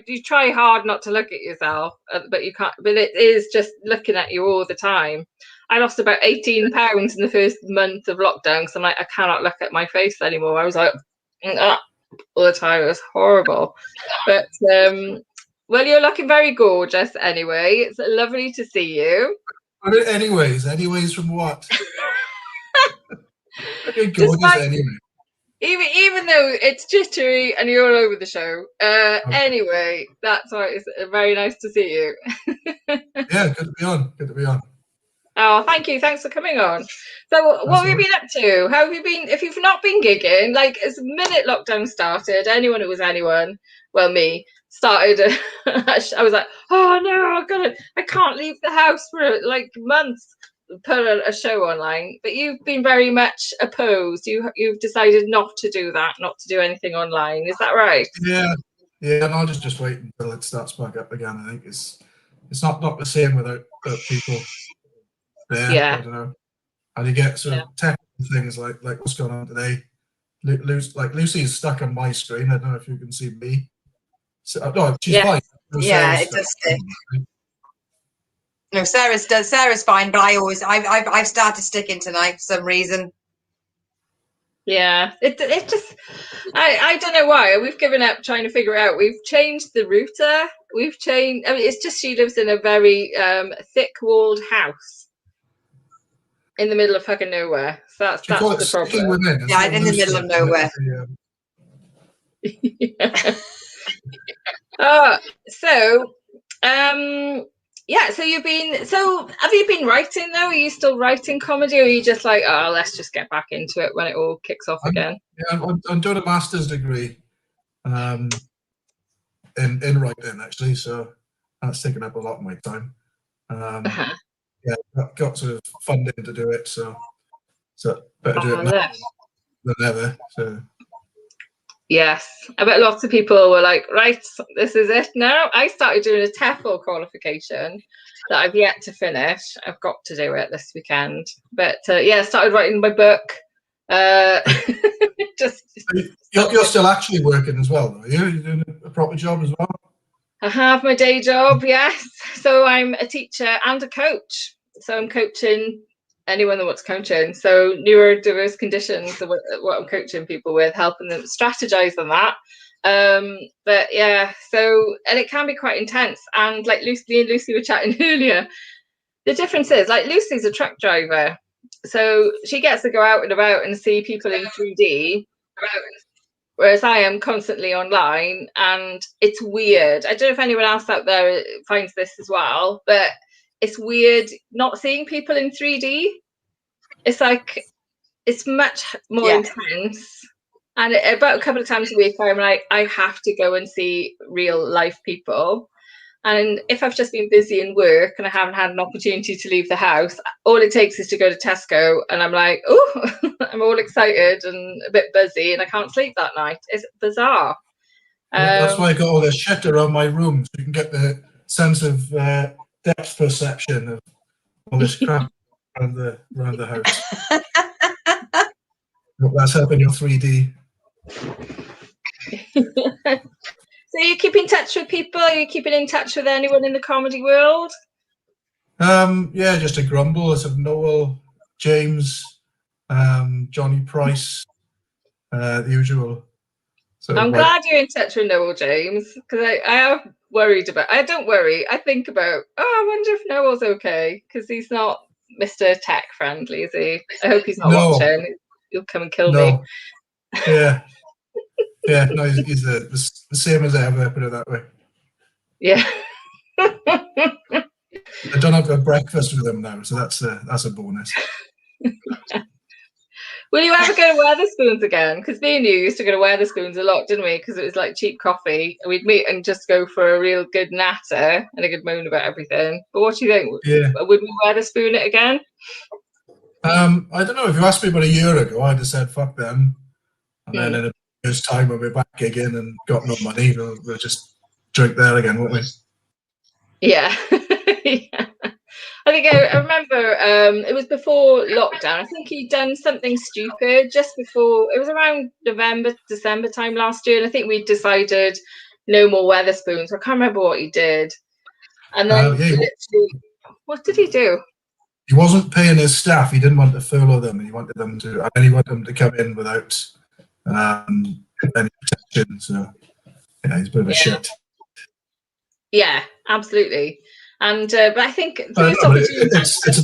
you try hard not to look at yourself, but you can't. But it is just looking at you all the time. I lost about 18 pounds in the first month of lockdown because I'm like, I cannot look at my face anymore. I was like, all the time. It was horrible. But well, you're looking very gorgeous anyway. It's lovely to see you. Anyways from what? Okay, gorgeous anyway. Even though it's jittery and you're all over the show. Anyway, that's why it's very nice to see you. Yeah, good to be on. Oh, thank you. Thanks for coming on. So what have you been up to? How have you been? If you've not been gigging, like as the minute lockdown started, well, me, started, I was like, oh no, I can't leave the house for like months, put a show online. But you've been very much opposed. You've decided not to do that, not to do anything online. Is that right? Yeah, and I'll just wait until it starts back up again. I think it's not the same without people there. Yeah. I don't know. And you get sort of technical things like what's going on today. Lucy is stuck on my screen. I don't know if you can see me. So, no, she's fine. No, yeah, it does stick. No, Sarah's fine, but I've started sticking tonight for some reason. Yeah, it just I don't know why we've given up trying to figure out. We've changed the router. We've changed. I mean, it's just she lives in a very thick-walled house in the middle of fucking nowhere. So that's Do you call it the sticking problem. within? It's Yeah, not in the middle of nowhere. Yeah. So yeah, so have you been writing though? Are you still writing comedy, or are you just like, oh, let's just get back into it when it all kicks off again? I'm doing a master's degree in writing, actually, so that's taken up a lot of my time. Yeah, got sort of funding to do it, so better do it now than ever. So Yes, I bet lots of people were like, right, this is it now. I started doing a TEFL qualification that I've yet to finish. I've got to do it this weekend. But yeah, I started writing my book. You're still actually working as well, though. You're doing a proper job as well. I have my day job, yes. So I'm a teacher and a coach. So I'm coaching anyone that wants coaching. So neurodiverse conditions are what I'm coaching people with, helping them strategize on that. But yeah, and it can be quite intense. And like me and Lucy were chatting earlier, the difference is like Lucy's a truck driver. So she gets to go out and about and see people in 3D. Whereas I am constantly online, and it's weird. I don't know if anyone else out there finds this as well, but it's weird not seeing people in 3D. It's like, it's much more intense. And about a couple of times a week, I'm like, I have to go and see real life people. And if I've just been busy in work and I haven't had an opportunity to leave the house, all it takes is to go to Tesco and I'm like, oh, I'm all excited and a bit busy and I can't sleep that night. It's bizarre. That's why I got all this shit around my room, so you can get the sense of depth perception of all this crap around the house. That's helping your 3D. So you keep in touch with people? Are you keeping in touch with anyone in the comedy world? Yeah, just a grumble. I said Noel, James, Johnny Price, the usual. So I'm glad you're in touch with Noel, James, because I have worried about. I don't worry. I think about. Oh, I wonder if Noel's okay, because he's not Mr. Tech friendly, is he? I hope he's not watching. He'll come and kill me. Yeah. Yeah, no, he's the same as ever, put it that way. Yeah. I don't have to have breakfast with him now, so that's a bonus. Will you ever go to Wetherspoons again? Because me and you used to go to Wetherspoons a lot, didn't we? Because it was like cheap coffee. And we'd meet and just go for a real good natter and a good moan about everything. But what do you think? Yeah. Would we Wetherspoon it again? I don't know. If you asked me about a year ago, I'd have said fuck them. And then in a year's time, when we're back again and got no money, we'll just drink there again, won't we? Yeah. Yeah. I think I remember it was before lockdown. I think he'd done something stupid just before. It was around November, December time last year. And I think we decided no more Wetherspoons. I can't remember what he did. And then what did he do? He wasn't paying his staff. He didn't want to furlough them. He wanted them to, and he wanted them to come in without any protection. So yeah, he's a bit of a shit. Yeah, absolutely. And but I think it's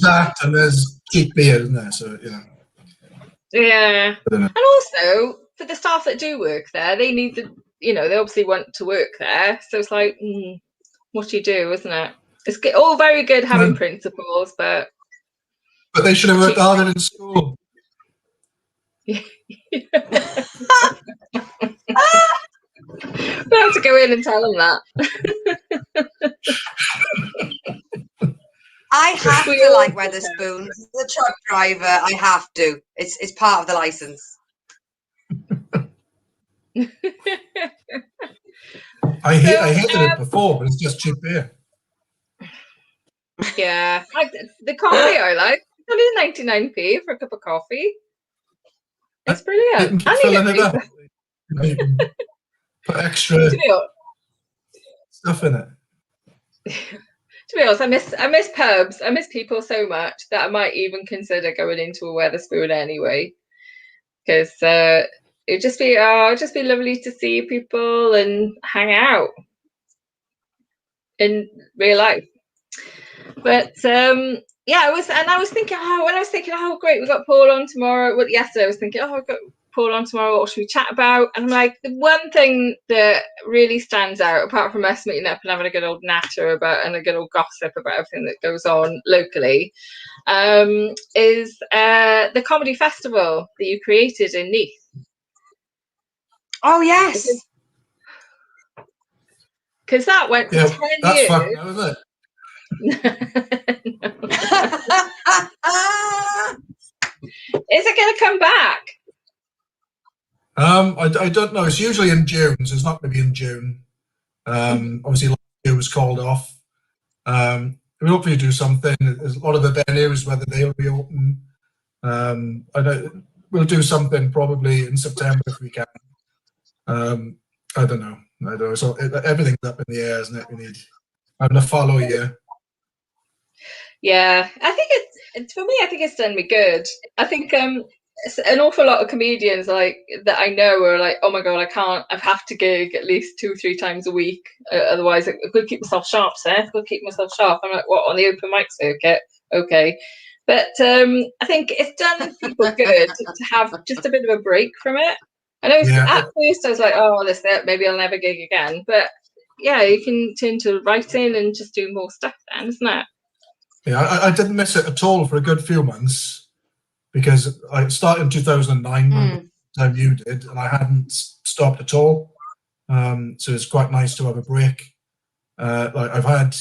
that, and there's cheap beer, isn't there? So you know. Yeah, and also for the staff that do work there, they need they obviously want to work there. So it's like, what do you do, isn't it? It's all very good having principles, but they should have worked harder in school. We have to go in and tell them that. I have to like Wetherspoons. As a truck driver, I have to. It's part of the license. I hated it before, but it's just cheap beer. Yeah, the coffee I like. It's only 99p for a cup of coffee. It's brilliant. You can put extra stuff in it. To be honest, I miss pubs. I miss people so much that I might even consider going into a Wetherspoon anyway. because it'd just be lovely to see people and hang out in real life. But yeah, I was thinking, oh great, we got Paul on tomorrow. Well, yesterday I was thinking, oh, I've got Paul on tomorrow, what should we chat about? And I'm like, the one thing that really stands out, apart from us meeting up and having a good old natter about and a good old gossip about everything that goes on locally, is the comedy festival that you created in Neath. Oh yes. Because that went for 10 that's years. fun, isn't it? Is it going to come back? I don't know. It's usually in June, so it's not going to be in June. Obviously, last year was called off. We'll hopefully do something. There's a lot of the venues, whether they'll be open. We'll do something probably in September if we can. I don't know. So everything's up in the air, isn't it? We need having a follow year. Yeah, I think it's for me. I think it's done me good. I think an awful lot of comedians like that I know are like, oh my god, I have to gig at least 2-3 times a week, otherwise I could keep myself sharp, Seth. I could keep myself sharp. I'm like, what, on the open mic circuit? Okay, but I think it's done people good to have just a bit of a break from it. I know at first I was like, oh, this it, maybe I'll never gig again, but yeah, you can turn to writing and just do more stuff then, isn't it? Yeah, I didn't miss it at all for a good few months because I started in 2009, the time you did, and I hadn't stopped at all. So it's quite nice to have a break. Like I've had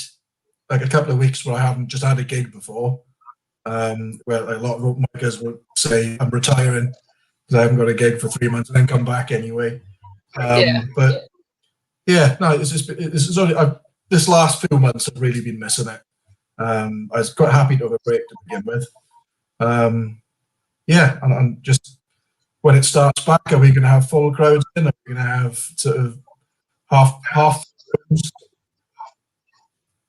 like a couple of weeks where I haven't just had a gig before, where like a lot of open micers will say I'm retiring because I haven't got a gig for 3 months and then come back anyway. But yeah, no, it's only this last few months I've really been missing it. I was quite happy to have a break to begin with. Yeah, and just when it starts back, are we going to have full crowds in? Are we going to have sort of half rooms?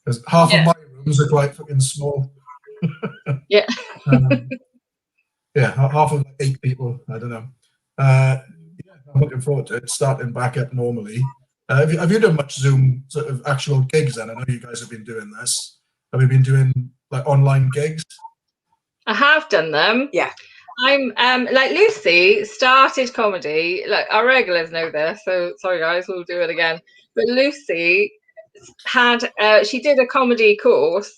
Because half of my rooms are quite fucking small. Yeah. Yeah, half of 8 people. I don't know. Yeah, I'm looking forward to it starting back up normally. Have you done much Zoom sort of actual gigs then? I know you guys have been doing this. Have you been doing like online gigs? I have done them. Yeah. I'm like Lucy started comedy. Like our regulars know this, so sorry guys, we'll do it again. But Lucy had she did a comedy course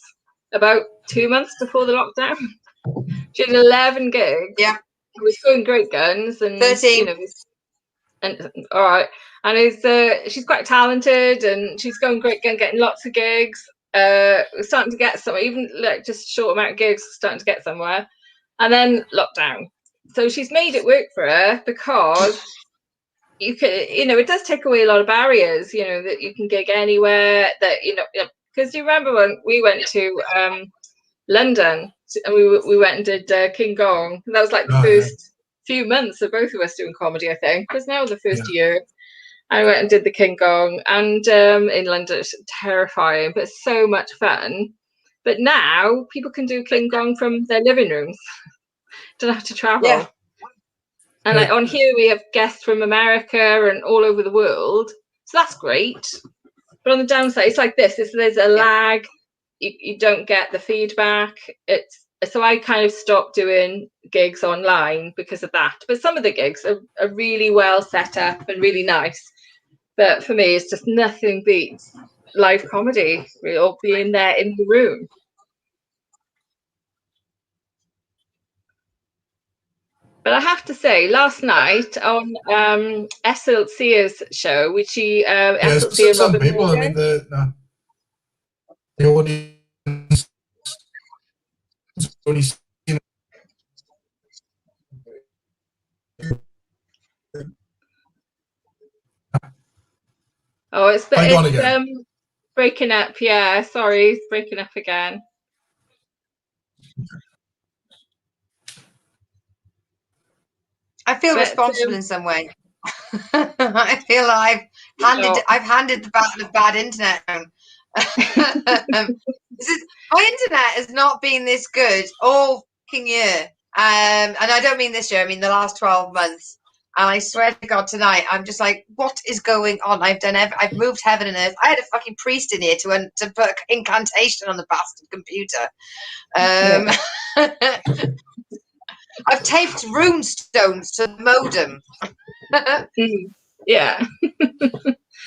about 2 months before the lockdown. She had 11 gigs. Yeah. It was going great guns and 13. You know, and all right. And she's quite talented and she's going great gun, getting lots of gigs. Starting to get some, even like just short amount of gigs, starting to get somewhere. And then lockdown. So she's made it work for her because you can, you know, it does take away a lot of barriers, you know, that you can gig anywhere, that, you know, because you remember when we went to London and we went and did King Gong. And that was like the first few months of both of us doing comedy, I think. It was now the first year. I went and did the King Gong, and in London it's terrifying, but so much fun. But now people can do King Gong from their living rooms. Don't have to travel. Yeah. And like on here we have guests from America and all over the world. So that's great. But on the downside, it's like this. There's a lag. You don't get the feedback. So I kind of stopped doing gigs online because of that. But some of the gigs are really well set up and really nice. But for me, it's just nothing beats live comedy or being there in the room. But I have to say, last night on SLC's show, which he SLC and some Robin people, Morgan, I mean, the audience only seen oh, it's breaking up. Yeah, sorry, it's breaking up again. I feel responsible in some way. I feel like I've handed the battle of bad internet down. My internet has not been this good all fucking year. And I don't mean this year, I mean the last 12 months. And I swear to God, tonight I'm just like, what is going on? I've moved heaven and earth. I had a fucking priest in here to put an incantation on the bastard computer. I've taped runestones to the modem. Yeah.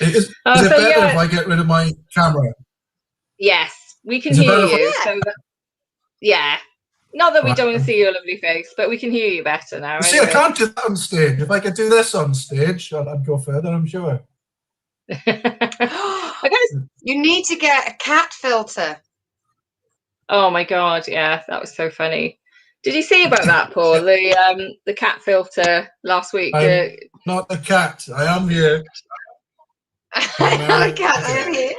Is it So, better yeah. if I get rid of my camera? Yes, we can Is it hear better if I- you. So that, yeah. Not that we Right. don't want to see your lovely face, but we can hear you better now. See, I can't do that on stage. If I could do this on stage, I'd go further, I'm sure. You need to get a cat filter. Oh my God, yeah, that was so funny. Did you see about that, Paul? The cat filter last week. I'm not a cat. I am here. I'm not a cat. I am here.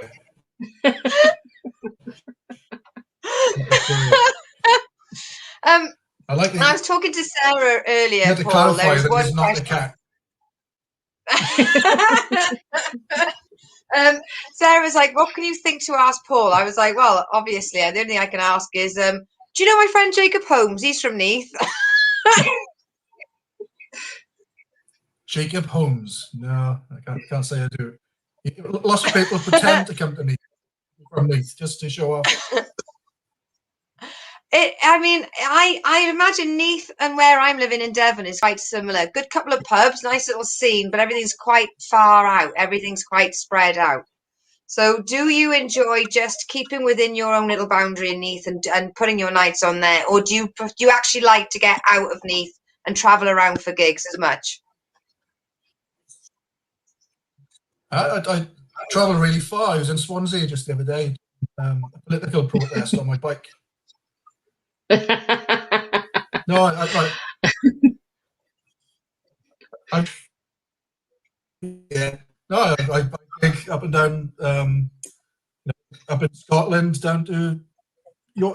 I like I was talking to Sarah earlier, you had to Paul. clarify There's that one he's not a question. cat. Sarah's like, what can you think to ask Paul? I was like, well, obviously, the only thing I can ask is, do you know my friend Jacob Holmes? He's from Neath. Jacob Holmes. No, I can't say I do. Lots of people pretend to come to Neath from Neath just to show off. I imagine Neath and where I'm living in Devon is quite similar. Good couple of pubs, nice little scene, but everything's quite far out. Everything's quite spread out. So do you enjoy just keeping within your own little boundary in Neath and putting your nights on there? Or do you actually like to get out of Neath and travel around for gigs as much? I travel really far. I was in Swansea just the other day. A political protest on my bike. No, I gig up and down, up in Scotland, down to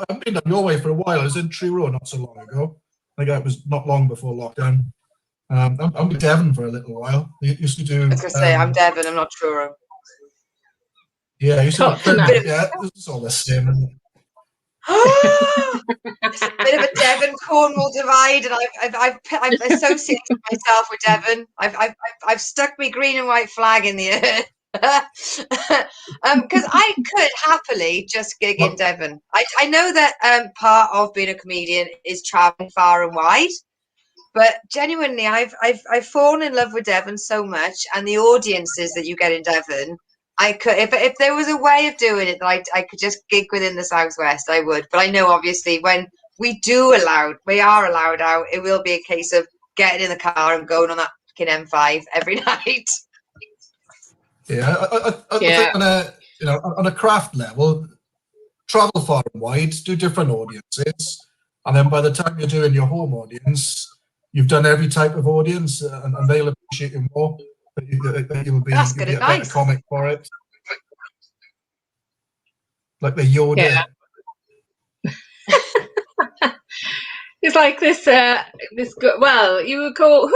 I've been down your way for a while. I was in Truro not so long ago. I think it was not long before lockdown. I'm in Devon for a little while. I used to do. I was going to say, I'm Devon, I'm not Truro. Yeah, I used to do. Nice. Yeah, it's all the same, isn't it? It's a bit of a Devon Cornwall divide, and I've associated myself with Devon. I've stuck my green and white flag in the earth. Because I could happily just gig in Devon. I know that part of being a comedian is traveling far and wide, but genuinely, I've fallen in love with Devon so much, and the audiences that you get in Devon. I could, if there was a way of doing it, that I could just gig within the Southwest, I would. But I know, obviously, when we are allowed out, it will be a case of getting in the car and going on that fucking M5 every night. Yeah, I think on a craft level, travel far and wide, do different audiences, and then by the time you're doing your home audience, you've done every type of audience, and they'll appreciate you more. You'll be a better comic for it. Like the Yoda. Yeah. It's like this. Well, you would call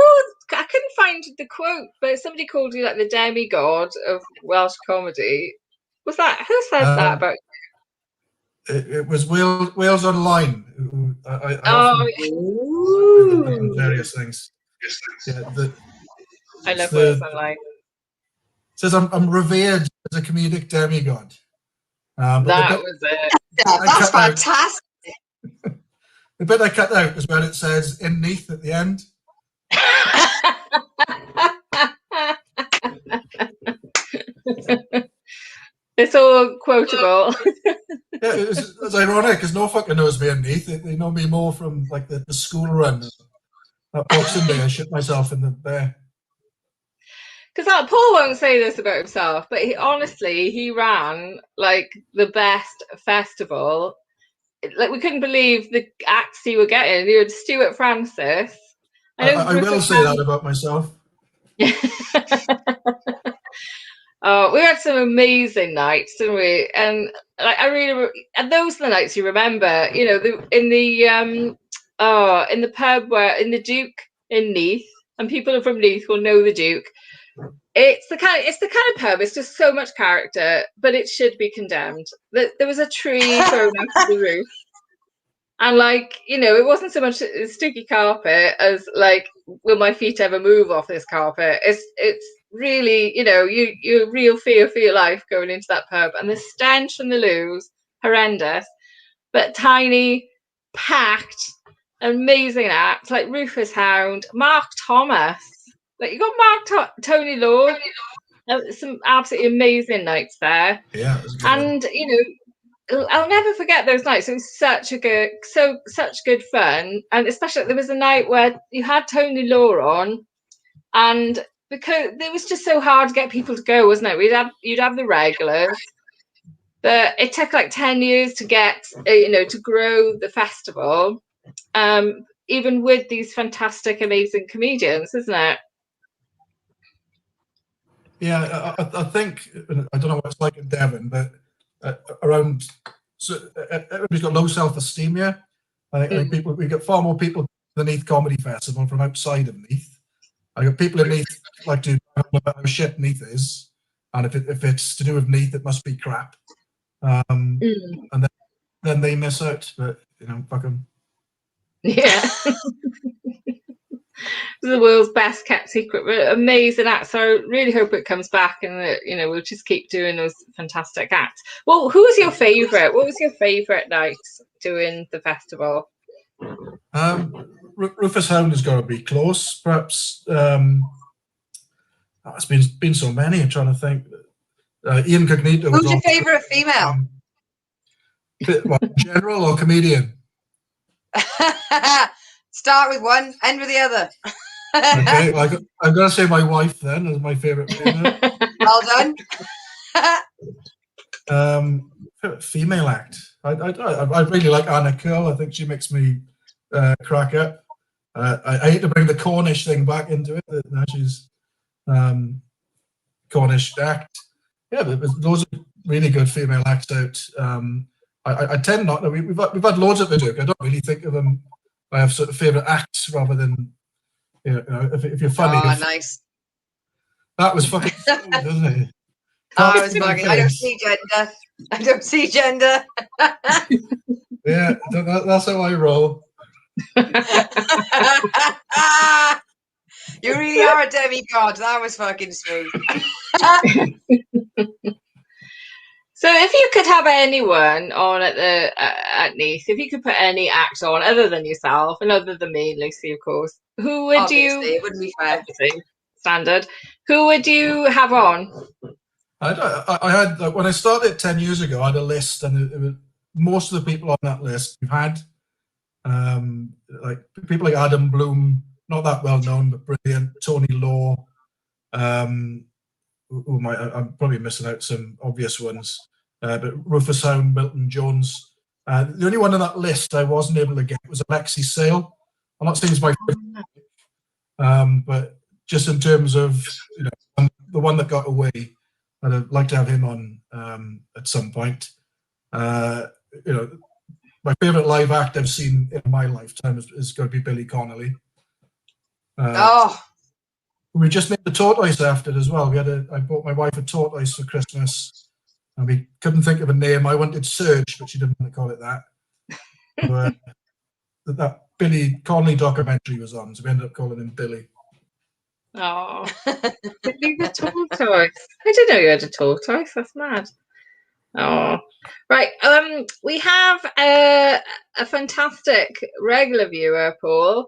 I couldn't find the quote, but somebody called you like the demigod of Welsh comedy. Was that who said that about? It was Wales Online. I often various things. Yeah, I love Wales Online. Says I'm revered as a comedic demigod. That was it. That's fantastic. The bit I cut out is where it says "in Neath" at the end. It's all quotable. Yeah, it's ironic because no fucker knows me in Neath. They know me more from like the school run. That Boxing Day, I shit myself in the bear. Because Paul won't say this about himself, but he ran like the best festival. Like we couldn't believe the acts you were getting. You had Stuart Francis. I will say that about myself. Oh, we had some amazing nights, didn't we? And like and those are the nights you remember. You know, in the pub in the Duke in Neath, and people from Neath will know the Duke. It's the kind of pub. It's just so much character, but it should be condemned. There was a tree thrown out of the roof. And like, you know, it wasn't so much a sticky carpet as like, will my feet ever move off this carpet? It's really, you know, you real fear for your life going into that pub, and the stench from the loos, horrendous, but tiny, packed, amazing acts like Rufus, Hound, Mark Thomas. Like you got Tony Lord, some absolutely amazing nights there, Yeah, it was a good one. and you know. I'll never forget those nights. It was such good fun, and especially there was a night where you had Tony Law on, and because it was just so hard to get people to go, wasn't it? You'd have the regulars, but it took like 10 years to get to grow the festival, even with these fantastic, amazing comedians, isn't it? Yeah, I think, I don't know what it's like in Devon, but around, so everybody's got low self-esteem here. I think we get far more people to the Neath Comedy Festival from outside of Neath. I got people in Neath like to know about how shit Neath is, and if it's to do with Neath, it must be crap. And then they miss out, but you know, fuck 'em. Yeah. The world's best kept secret, but amazing act. So I really hope it comes back, and that we'll just keep doing those fantastic acts. Well, who was your favourite? What was your favourite night doing the festival? Rufus Hound has got to be close. Perhaps it's been so many. I'm trying to think. Ian Cognito. Who's your favourite female? General or comedian? Start with one, end with the other. Okay, well, I'm going to say my wife then as my favourite female. Well done. Female act. I really like Anna Curl. I think she makes me crack up. I hate to bring the Cornish thing back into it. Now she's Cornish act. Yeah, but those are really good female acts out. I tend not. We've had loads of videos. I don't really think of them. I have sort of favourite acts rather than if you're funny. Oh, nice. That was fucking smooth, wasn't it? I was bugging. I don't see gender. Yeah, that's how I roll. You really are a demigod. That was fucking smooth. So if you could have anyone on at Neath, if you could put any act on other than yourself and other than me, Lucy, of course, who would Obviously, you? it wouldn't be fair. Standard. Who would you have on? I had when I started 10 years ago, I had a list, and it was most of the people on that list we've had, like people like Adam Bloom, not that well known but brilliant. Tony Law. I'm probably missing out some obvious ones, but Rufus Hound, Milton Jones. The only one on that list I wasn't able to get was Alexi Sale. I'm not saying he's my favorite, but just in terms of the one that got away, I'd like to have him on at some point. My favorite live act I've seen in my lifetime is going to be Billy Connolly. We just made the tortoise after it as well. I bought my wife a tortoise for Christmas, and we couldn't think of a name. I wanted Surge, but she didn't want to call it that. So, that Billy Connolly documentary was on, so we ended up calling him Billy. Oh, Billy the tortoise! I didn't know you had a tortoise. That's mad. Oh, right. We have a fantastic regular viewer, Paul,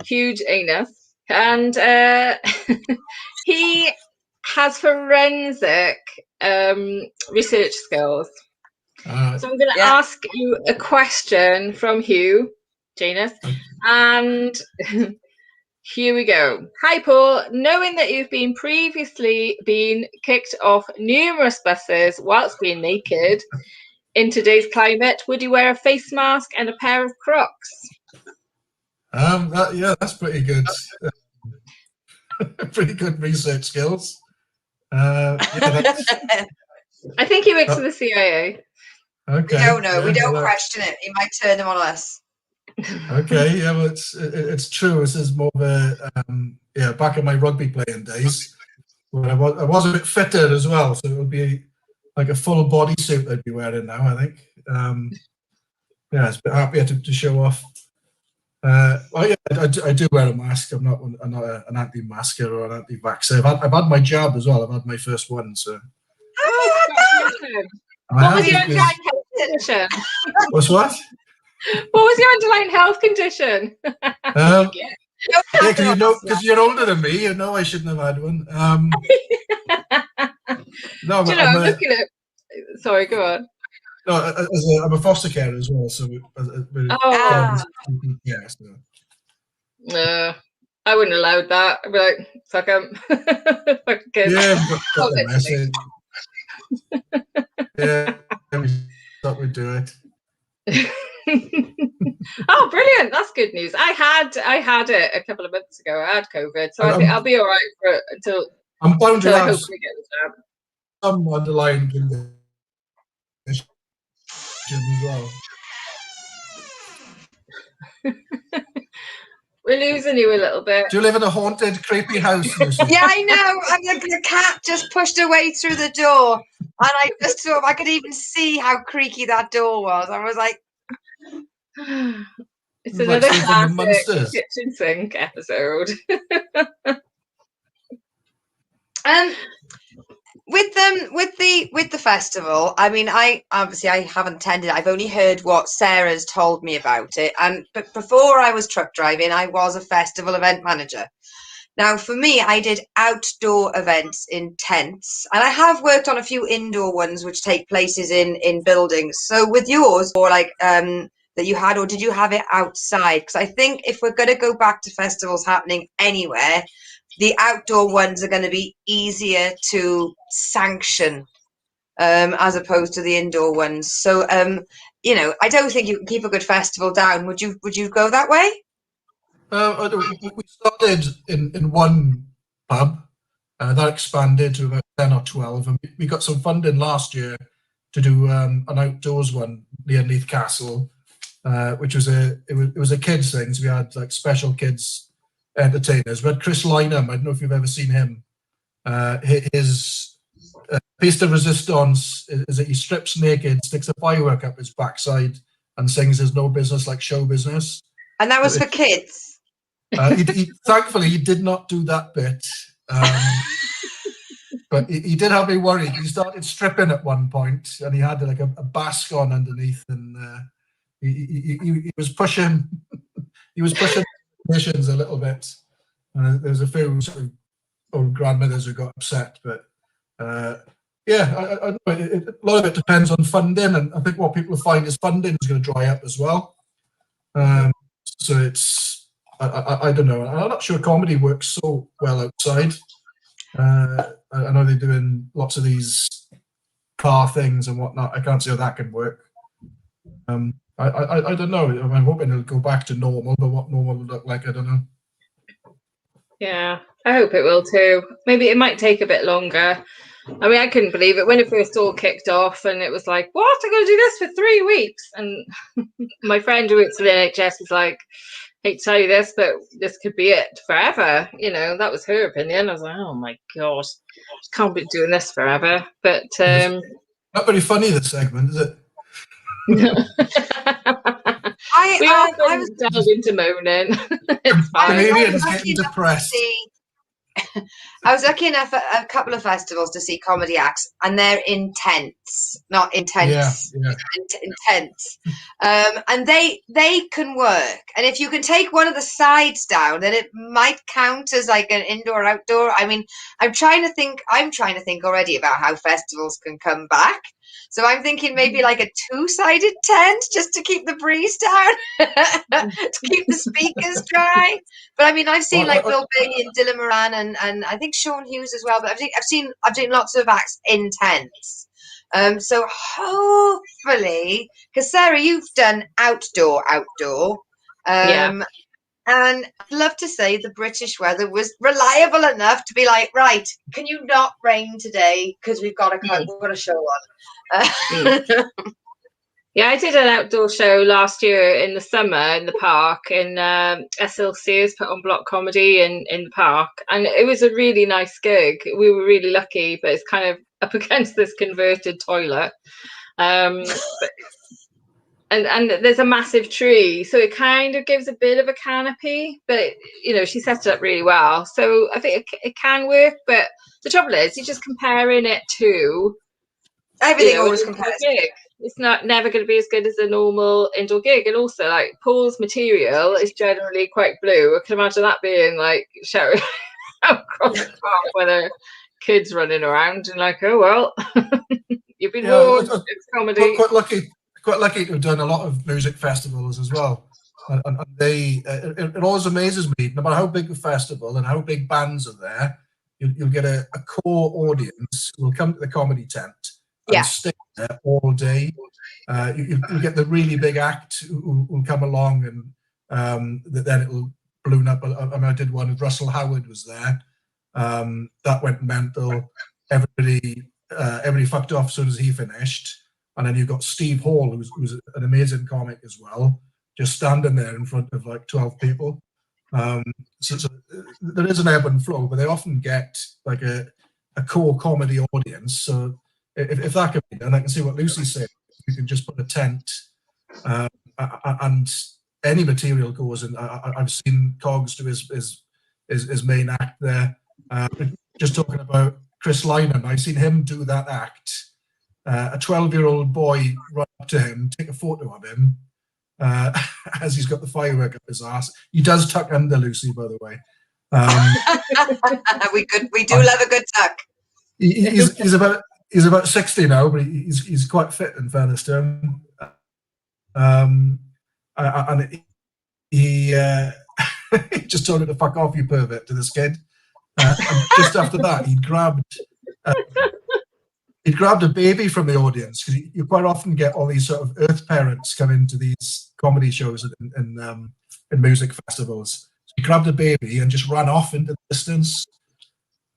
huge anus. And he has forensic research skills. So I'm going to ask you a question from Hugh, Janus, and here we go. Hi, Paul. Knowing that you've previously been kicked off numerous buses whilst being naked in today's climate, would you wear a face mask and a pair of Crocs? That's pretty good. Pretty good research skills. I think he works for the CIA. Okay. We don't know. We don't question it. He might turn them on us. Okay. Yeah, well, it's true. This is more of a back in my rugby playing days, where I was a bit fitter as well, so it would be like a full body suit I'd be wearing now, I think. yeah, it's a bit happier to show off. Yeah, I do wear a mask. I'm not an anti-masker or an anti-vaxxer. I've had my jab as well. I've had my first one. So Oh, congratulations. I What was have, your because- underlying health condition? what's what? What was your underlying health condition? Yeah, because you're older than me, you know I shouldn't have had one. No, Do you know, I'm looking at. Sorry, go on. no, I'm a foster carer as well, so Oh, yeah. So. no, I wouldn't have allowed that. I'd be like, fuck 'em. Fuck kids. Yeah, got the literally. message. Yeah, we thought we'd do it. Oh, brilliant! That's good news. I had it a couple of months ago. I had COVID, so I think I'll be all right for it until I'm bound to I have hopefully get the jab. some underlying condition as well. We're losing you a little bit. Do you live in a haunted, creepy house, Lucy? Yeah, I know. And the cat just pushed her way through the door, and I just sort of, I could even see how creaky that door was. I was like, It's Like another something from classic Munsters. kitchen sink episode. With the festival, I mean, I haven't attended. I've only heard what Sarah's told me about it. But before I was truck driving, I was a festival event manager. Now, for me, I did outdoor events in tents, and I have worked on a few indoor ones which take places in buildings. So with yours, or like that you had, or did you have it outside? Because I think if we're going to go back to festivals happening anywhere, the outdoor ones are going to be easier to sanction as opposed to the indoor ones. So, I don't think you can keep a good festival down. Would you go that way? We started in one pub that expanded to about 10 or 12, and we got some funding last year to do an outdoors one near Neath Castle, which was it was a kids thing. So we had like special kids entertainers. We had Chris Lynham. I don't know if you've ever seen him. His piece de resistance is that he strips naked, sticks a firework up his backside, and sings "There's no business like show business." And that was for kids. Thankfully, he did not do that bit, but he did have me worried. He started stripping at one point, and he had like a basque on underneath, and he was pushing. He was pushing missions a little bit. There's a few sort of old grandmothers who got upset, but yeah, I a lot of it depends on funding, and I think what people find is funding is going to dry up as well. So it's. I don't know. I'm not sure comedy works so well outside. I know they're doing lots of these car things and whatnot. I can't see how that can work. I don't know. I'm hoping it'll go back to normal, but what normal will look like, I don't know. Yeah, I hope it will too. Maybe it might take a bit longer. I mean, I couldn't believe it when it first all kicked off, and it was like, what? I'm going to do this for 3 weeks. And my friend who works for the NHS was like, hate to tell you this, but this could be it forever. That was her opinion. I was like, oh my god, can't be doing this forever. But not very funny, this segment, is it? We often delve into moaning. It's fine. Canadians getting depressed. I was lucky enough at a couple of festivals to see comedy acts, and they're intense, not intense, intense. And they can work. And if you can take one of the sides down, then it might count as like an indoor outdoor. I mean, I'm trying to think already about how festivals can come back. So I'm thinking maybe like a 2-sided tent just to keep the breeze down, to keep the speakers dry. But I mean, I've seen like Bill Bailey and Dylan Moran and I think Sean Hughes as well. But I've seen lots of acts in tents. So hopefully, because Sarah, you've done outdoor. Yeah. And I'd love to say the British weather was reliable enough to be like, right, can you not rain today? Because we've got a show on. Yeah, I did an outdoor show last year in the summer in the park, in SLC has put on block comedy in the park, and it was a really nice gig. We were really lucky, but it's kind of up against this converted toilet. But and there's a massive tree, so it kind of gives a bit of a canopy, but she set it up really well, so I think it can work. But the trouble is, you're just comparing it to Everything an always indoor compares. gig. It's never going to be as good as a normal indoor gig. And also, like, Paul's material is generally quite blue. I can imagine that being like shouting across the park when a kid's running around and like, oh well, you've been warned. It's comedy. Quite lucky to have done a lot of music festivals as well. And it always amazes me, no matter how big the festival and how big bands are there, you'll get a core audience who will come to the comedy tent and stay there all day. You'll get the really big act who will come along, and then it'll balloon up. I mean, I did one with Russell Howard was there. That went mental. Everybody fucked off as soon as he finished. And then you've got Steve Hall, who's an amazing comic as well, just standing there in front of like 12 people. So there is an ebb and flow, but they often get like a core comedy audience. So if that can be done, I can see what Lucy said. You can just put a tent and any material goes in. I've seen Cogs do his main act there. Just talking about Chris Lynham, I've seen him do that act. A 12-year-old boy run up to him, take a photo of him as he's got the firework up his ass. He does tuck under, Lucy, by the way. We do love a good tuck. He's about 60 now, but he's quite fit, in fairness to him. And he just told him to fuck off, you pervert, to this kid. And just after that, he grabbed a baby from the audience, because you quite often get all these sort of earth parents come into these comedy shows in music festivals. So he grabbed a baby and just ran off into the distance.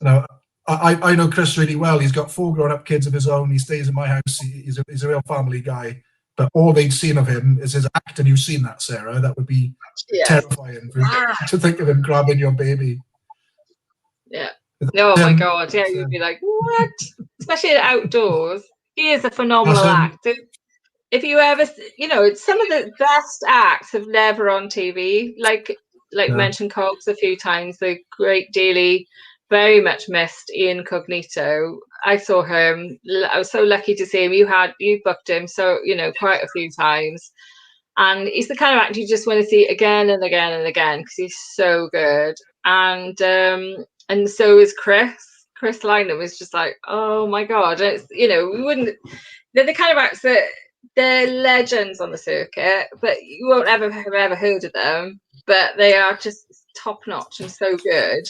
Now, I know Chris really well. He's got 4 grown-up kids of his own. He stays in my house. He's a real family guy. But all they'd seen of him is his act, and you've seen that, Sarah. That would be terrifying for him to think of him grabbing your baby. Yeah. Oh my God. Yeah, you'd be like, what? Especially outdoors. He is a phenomenal act. If you ever, some of the best acts have never on TV. Like mentioned Cogs a few times, the great Dealey, very much missed Ian Cognito. I saw him. I was so lucky to see him. You booked him, so quite a few times. And he's the kind of actor you just want to see again and again and again, because he's so good. And so is Chris. Chris Lynham is just like, oh my God. And it's, they're the kind of acts that they're legends on the circuit, but you won't ever have ever heard of them. But they are just top notch and so good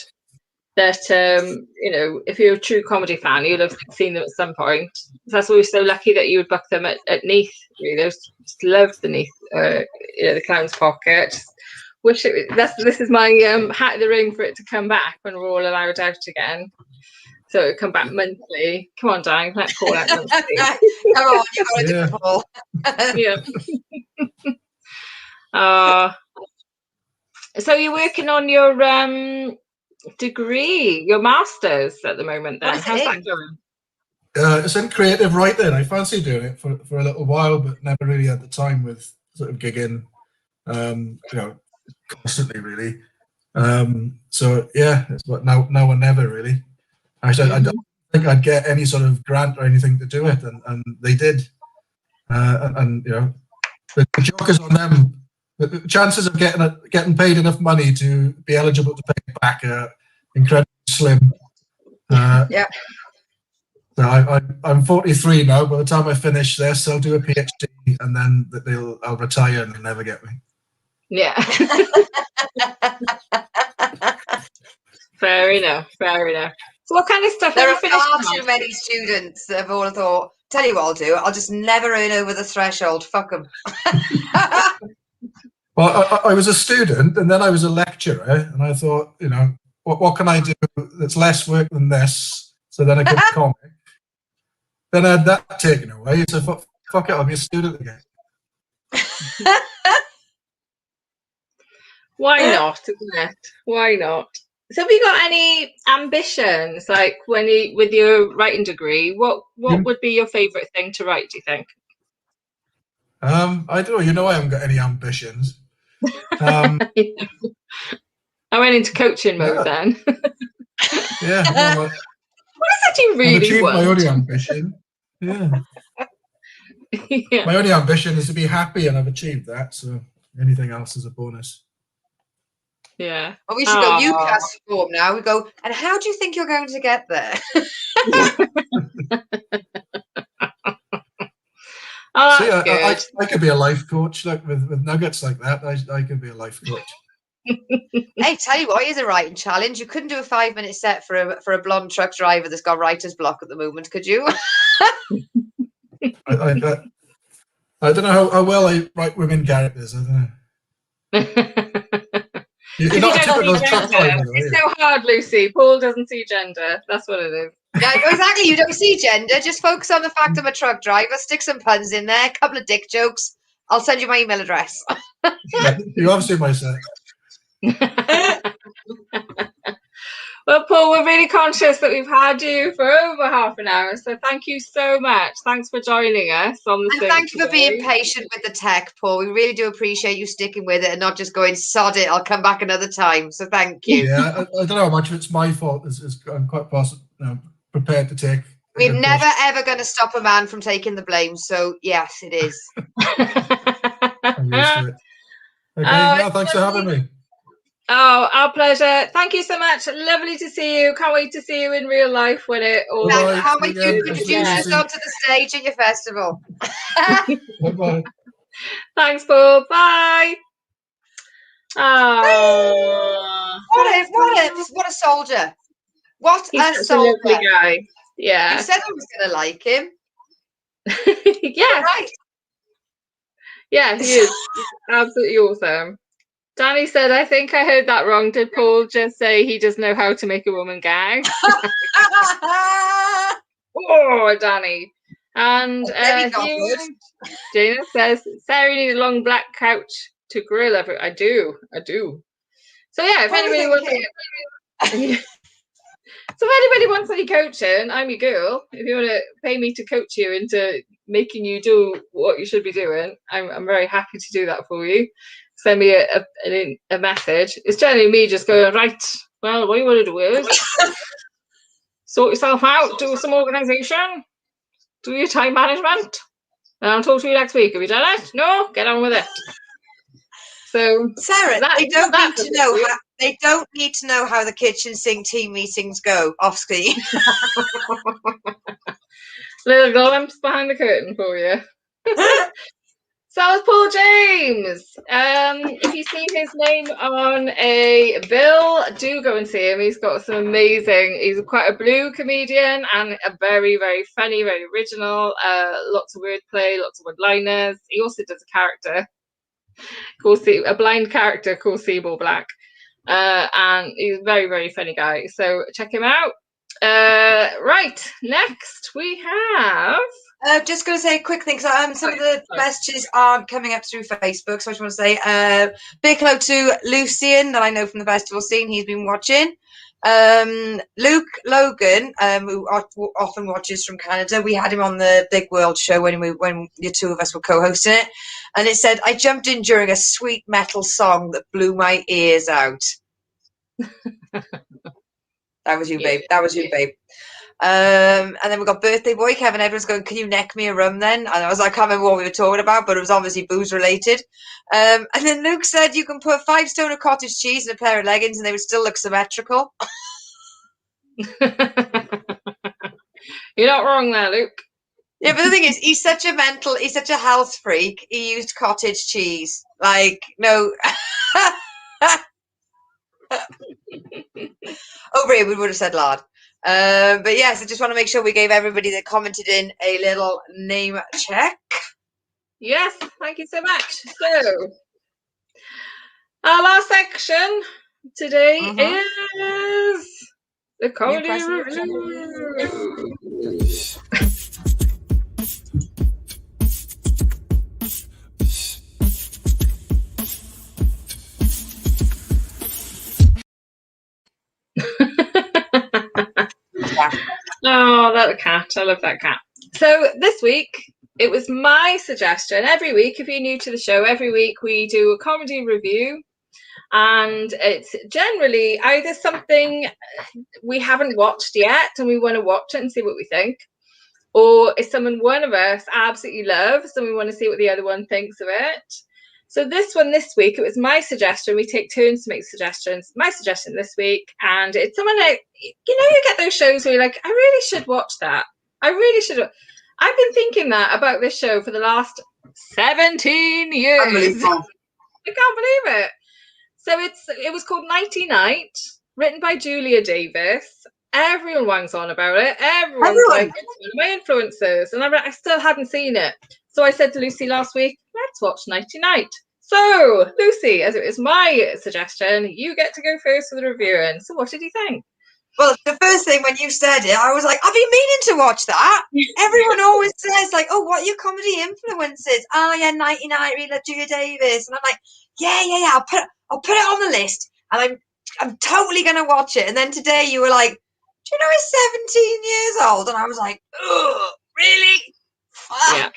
that, if you're a true comedy fan, you'll have seen them at some point. That's why we're so lucky that you would book them at Neath. Really, I just loved the Neath, the Clown's Pocket. Just wish this is my hat in the ring for it to come back when we're all allowed out again. So it'll come back monthly. Come on, Dan, let's call out monthly. Come on, you got to do it all. Yeah. So you're working on your degree, your master's at the moment then. How's that going? It's in creative writing. I fancy doing it for a little while, but never really had the time with sort of gigging, constantly really. So yeah, it's what now or never really. Actually, I don't think I'd get any sort of grant or anything to do it, and they did. The joke is on them. The chances of getting paid enough money to be eligible to pay it back are incredibly slim. Yeah. So I'm 43 now. By the time I finish this, I'll do a PhD, and then I'll retire and they'll never get me. Yeah. Fair enough. So what kind of stuff there have you are finished? Far too many students that have all thought, tell you what I'll do, I'll just never earn over the threshold. Fuck them. Well, I was a student, and then I was a lecturer, and I thought, what can I do that's less work than this? So then I got a comic. Then I had that taken away. So fuck it, I'll be a student again. Why not, isn't it? Why not? So have you got any ambitions, like with your writing degree? What would be your favourite thing to write, do you think? I don't know. You know, I haven't got any ambitions. Um, I went into coaching mode then. yeah, no, What is it you I've really achieved want? my only ambition. Yeah. Yeah. My only ambition is to be happy, and I've achieved that. So anything else is a bonus. Yeah. Well, we should go Aw. UCAS form now. We go, and how do you think you're going to get there? Oh, See, that's good. I could be a life coach, like with nuggets like that. I could be a life coach. Hey, tell you what, here's a writing challenge. You couldn't do a 5-minute set for a blonde truck driver that's got writer's block at the moment, could you? I don't know how well I write women characters. I don't know. You're You not a don't typical see truck gender. driver, though, are It's you? so hard, Lucy. Paul doesn't see gender. That's what it is. Yeah, exactly. You don't see gender. Just focus on the fact I'm a truck driver. Stick some puns in there, a couple of dick jokes. I'll send you my email address. Yeah, you have seen my set. Well, Paul, we're really conscious that we've had you for over half an hour, so thank you so much. Thanks for joining us on the And sync thank you for being today. patient with the tech, Paul. We really do appreciate you sticking with it and not just going, sod it, I'll come back another time. So thank you. Yeah, I don't know how much of it's my fault. I'm quite prepared to take. We're never, ever going to stop a man from taking the blame. So, yes, it is. I'm used to it. Okay, Oh, no, thanks for having me. Oh, our pleasure. Thank you so much. Lovely to see you. Can't wait to see you in real life when it all Bye-bye. Can't wait See you to again. introduce Yeah. us onto the stage at your festival. Bye-bye. Thanks, Paul. Bye. Oh, What a soldier. What he's a such a soldier. lovely guy. You Yeah. said I was going to like him. Yeah. Right. Yeah, he is. He's absolutely awesome. Danny said, I think I heard that wrong. Did Paul just say he doesn't know how to make a woman gag? Oh, Danny. And Debbie got Hugh, good. Jana says, Sarah, you need a long black couch to grill every. I do. So yeah, if What are you anybody wants, thinking? so if anybody wants any coaching, I'm your girl. If you want to pay me to coach you into making you do what you should be doing, I'm very happy to do that for you. Send me a message. It's generally me just going, right, well, what you want to do is sort yourself out, do some organisation, do your time management, and I'll talk to you next week. Have you done it? No? Get on with it. So Sarah, they don't need to know how the kitchen sink team meetings go off screen. Little glimpse behind the curtain for you. So is Paul James. If you see his name on a bill, do go and see him. He's got some amazing. He's quite a blue comedian and a very, very funny, very original. Lots of wordplay, lots of one-liners. He also does a character called a blind character called Seymour Black, and he's a very, very funny guy. So check him out. Right, next we have. Just going to say a quick thing, because some of the messages aren't coming up through Facebook, so I just want to say big hello to Lucian, that I know from the festival scene. He's been watching. Luke Logan, who often watches from Canada, we had him on the Big World show when the two of us were co-hosting it, and it said, I jumped in during a sweet metal song that blew my ears out. That was you, babe. That was you, babe. And then we got birthday boy Kevin Edwards going, can you neck me a rum then? And I was like, I can't remember what we were talking about, but it was obviously booze related. And then Luke said you can put 5 stone of cottage cheese in a pair of leggings and they would still look symmetrical. You're not wrong there, Luke. Yeah, but the thing is, he's such a health freak. He used cottage cheese. Like, no. Over here, we would have said lard. But yes, I just want to make sure we gave everybody that commented in a little name check. Yes, thank you so much. So, our last section today is the comedy review. Oh, that cat. I love that cat. So this week it was my suggestion. Every week, if you're new to the show, every week we do a comedy review, and it's generally either something we haven't watched yet and we want to watch it and see what we think, or it's someone one of us absolutely loves and we want to see what the other one thinks of it. So this week, it was my suggestion. We take turns to make suggestions. My suggestion this week, and it's someone like, you get those shows where you're like, I really should watch that. I really should. I've been thinking that about this show for the last 17 years. Unbelievable. I can't believe it. So it was called Nighty Night, written by Julia Davis. Everyone wangs on about it. Everyone's like, it's one of my influences. And I still hadn't seen it. So I said to Lucy last week, let's watch Nighty Night. So, Lucy, as it was my suggestion, you get to go first for the reviewing. So what did you think? Well, the first thing when you said it, I was like, I've been meaning to watch that. Everyone always says, like, oh, what are your comedy influences? Oh, yeah, Nighty Night, really love Julia Davis. And I'm like, yeah, I'll put it on the list, and I'm totally going to watch it. And then today you were like, do you know he's 17 years old? And I was like, oh, really? Fuck. Yeah.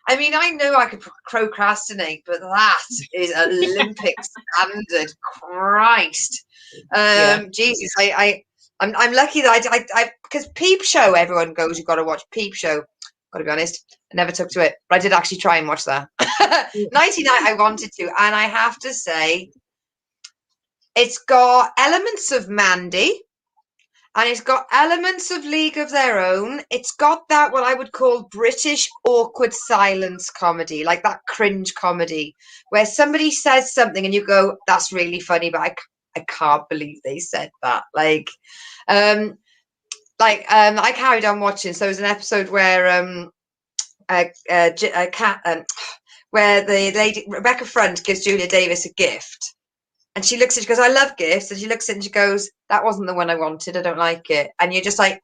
I mean, I know I could procrastinate, but that is Olympic standard. Christ. Jesus, I'm lucky that I because Peep Show, everyone goes, you've got to watch Peep Show. Got to be honest, I never took to it, but I did actually try and watch that. Nighty Night, I wanted to, and I have to say, it's got elements of Mandy, and it's got elements of League of Their Own. It's got that, what I would call British awkward silence comedy, like that cringe comedy, where somebody says something and you go, that's really funny, but I can't believe they said that. I carried on watching. So there was an episode where where the lady Rebecca Front gives Julia Davis a gift, and she looks at it, she goes, I love gifts, and she looks at it and she goes, that wasn't the one I wanted, I don't like it. And you're just like,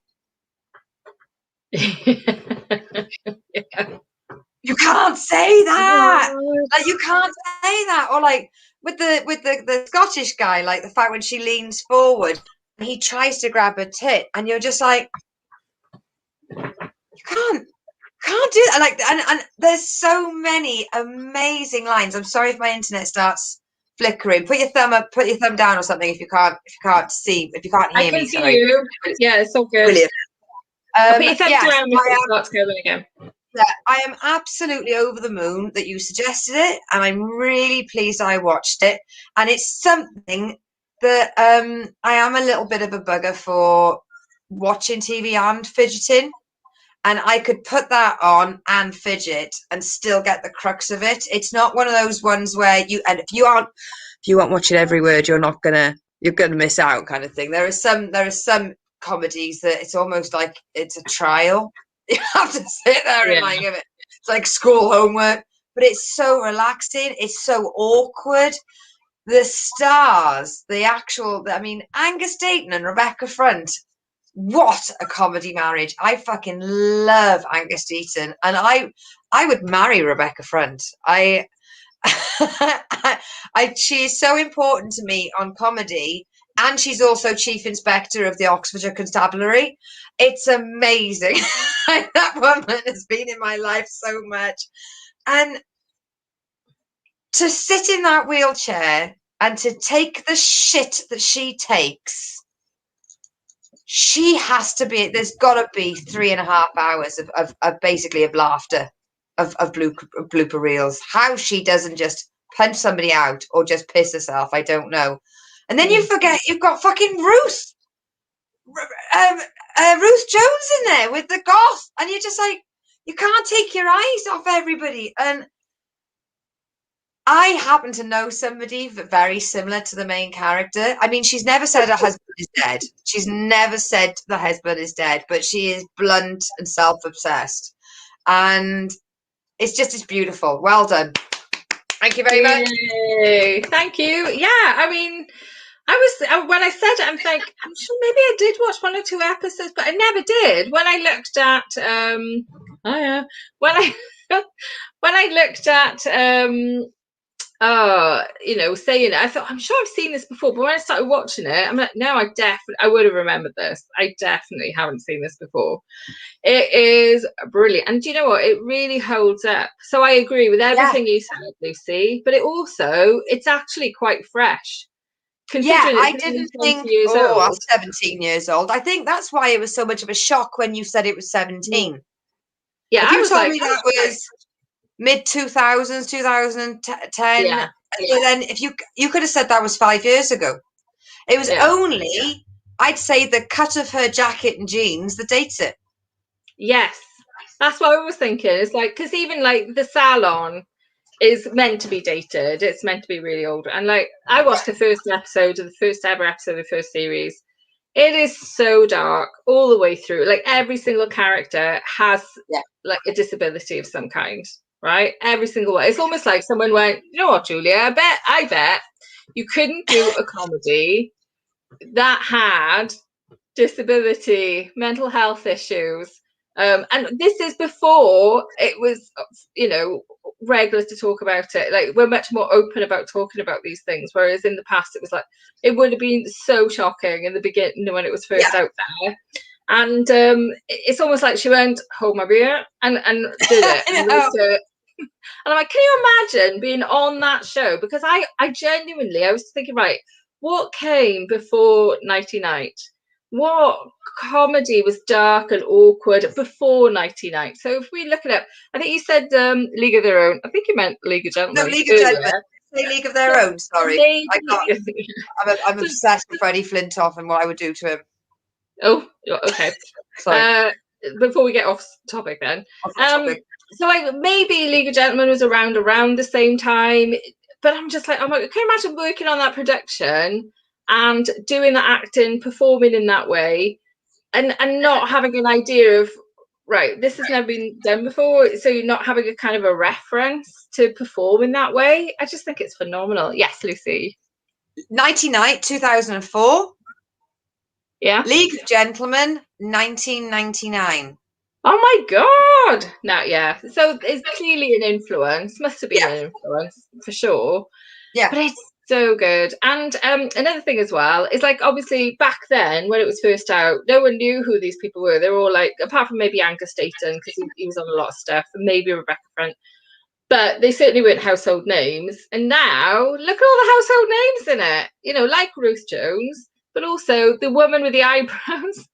yeah. You can't say that. Like, you can't say that. Or like with the Scottish guy, like the fact when she leans forward and he tries to grab her tit, and you're just like, you can't do that. Like, and there's so many amazing lines. I'm sorry if my internet starts flickering. Put your thumb up, put your thumb down or something if you can't see, if you can't hear me. I can see you. Yeah, it's so good. Brilliant. Put your thumb down if it starts going again. Yeah, I am absolutely over the moon that you suggested it, and I'm really pleased I watched it. And it's something that I am a little bit of a bugger for watching TV and fidgeting. And I could put that on and fidget and still get the crux of it. It's not one of those ones where if you aren't watching every word, you're gonna miss out kind of thing. There are some comedies that it's almost like it's a trial. You have to sit there and like give it. It's like school homework, but it's so relaxing. It's so awkward. The stars, Angus Dayton and Rebecca Front. What a comedy marriage. I fucking love Angus Deaton, and I would marry Rebecca Front. She is so important to me on comedy, and she's also Chief Inspector of the Oxfordshire Constabulary. It's amazing. That woman has been in my life so much. And to sit in that wheelchair and to take the shit that she takes, she has to be, there's got to be 3.5 hours of basically of laughter, of blooper reels. How she doesn't just punch somebody out or just piss herself, I don't know. And then you forget you've got fucking Ruth Jones in there with the goth, and you're just like, you can't take your eyes off everybody. And I happen to know somebody very similar to the main character. I mean, she's never said her husband is dead. She's never said the husband is dead, but she is blunt and self-obsessed. And it's beautiful. Well done. Thank you very much. Yay. Thank you. Yeah, I mean, when I said it, I'm like, I'm sure maybe I did watch 1 or 2 episodes, but I never did. When I looked at, when I looked at you know, saying it, I thought, I'm sure I've seen this before, but when I started watching it, I'm like, no, I would have remembered this. I definitely haven't seen this before. It is brilliant, and do you know what? It really holds up. So I agree with everything you said, Lucy, but it's actually quite fresh, Yeah, considering I it's only didn't 20 think, years oh, old. that's 17 years old. I think that's why it was so much of a shock when you said it was 17. Yeah, If I you was told like, me that was mid 2000s, 2010, yeah, then if you could have said that was 5 years ago. It was yeah. only, I'd say, the cut of her jacket and jeans that dates it. Yes, that's what I was thinking. It's like, because even like the salon is meant to be dated. It's meant to be really old. And like, I watched the first episode of the first ever episode of the first series. It is so dark all the way through. Like every single character has like a disability of some kind, right? Every single one. It's almost like someone went, you know what, Julia, I bet you couldn't do a comedy that had disability, mental health issues. And this is before it was, you know, regular to talk about it. Like, we're much more open about talking about these things, whereas in the past it was like, it would have been so shocking in the beginning when it was first out there. And it's almost like she went, hold my beer, and did it. And wrote it. And I'm like, can you imagine being on that show? Because I genuinely, I was thinking, right, what came before Nighty Night? What comedy was dark and awkward before Nighty Night? So if we look it up, I think you said League of Their Own. I think you meant League of Gentlemen. No, League of Gentlemen. Say League of Their Own, sorry. Maybe. I'm obsessed with Freddie Flintoff and what I would do to him. Oh, okay. Sorry. Before we get off topic then. Topic. So like maybe League of Gentlemen was around the same time, but I'm just like, can you imagine working on that production and doing that acting, performing in that way, and not having an idea of, right, this has never been done before, so you're not having a kind of a reference to perform in that way. I just think it's phenomenal. Yes, Lucy. Nighty Night, 2004. Yeah. League of Gentlemen, 1999. Oh my god! No, yeah. So it's clearly an influence. Must have been an influence for sure. Yeah. But it's so good. And another thing as well is, like, obviously back then when it was first out, no one knew who these people were. They were all like, apart from maybe Angus Dayton, because he was on a lot of stuff, and maybe Rebecca Front. But they certainly weren't household names. And now look at all the household names in it. You know, like Ruth Jones, but also the woman with the eyebrows.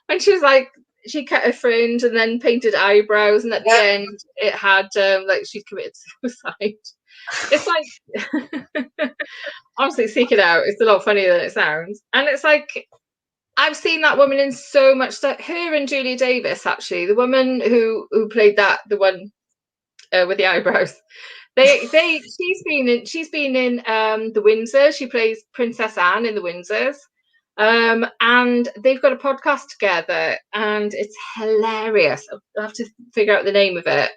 When she was like, she cut her fringe and then painted eyebrows, and at the end it had like she'd committed suicide. It's like, honestly, seek it out. It's a lot funnier than it sounds. And it's like, I've seen that woman in so much stuff. Her and Julia Davis, actually, the woman who played the one with the eyebrows. She's been in The Windsor. She plays Princess Anne in The Windsors. And they've got a podcast together, and it's hilarious. I'll have to figure out the name of it.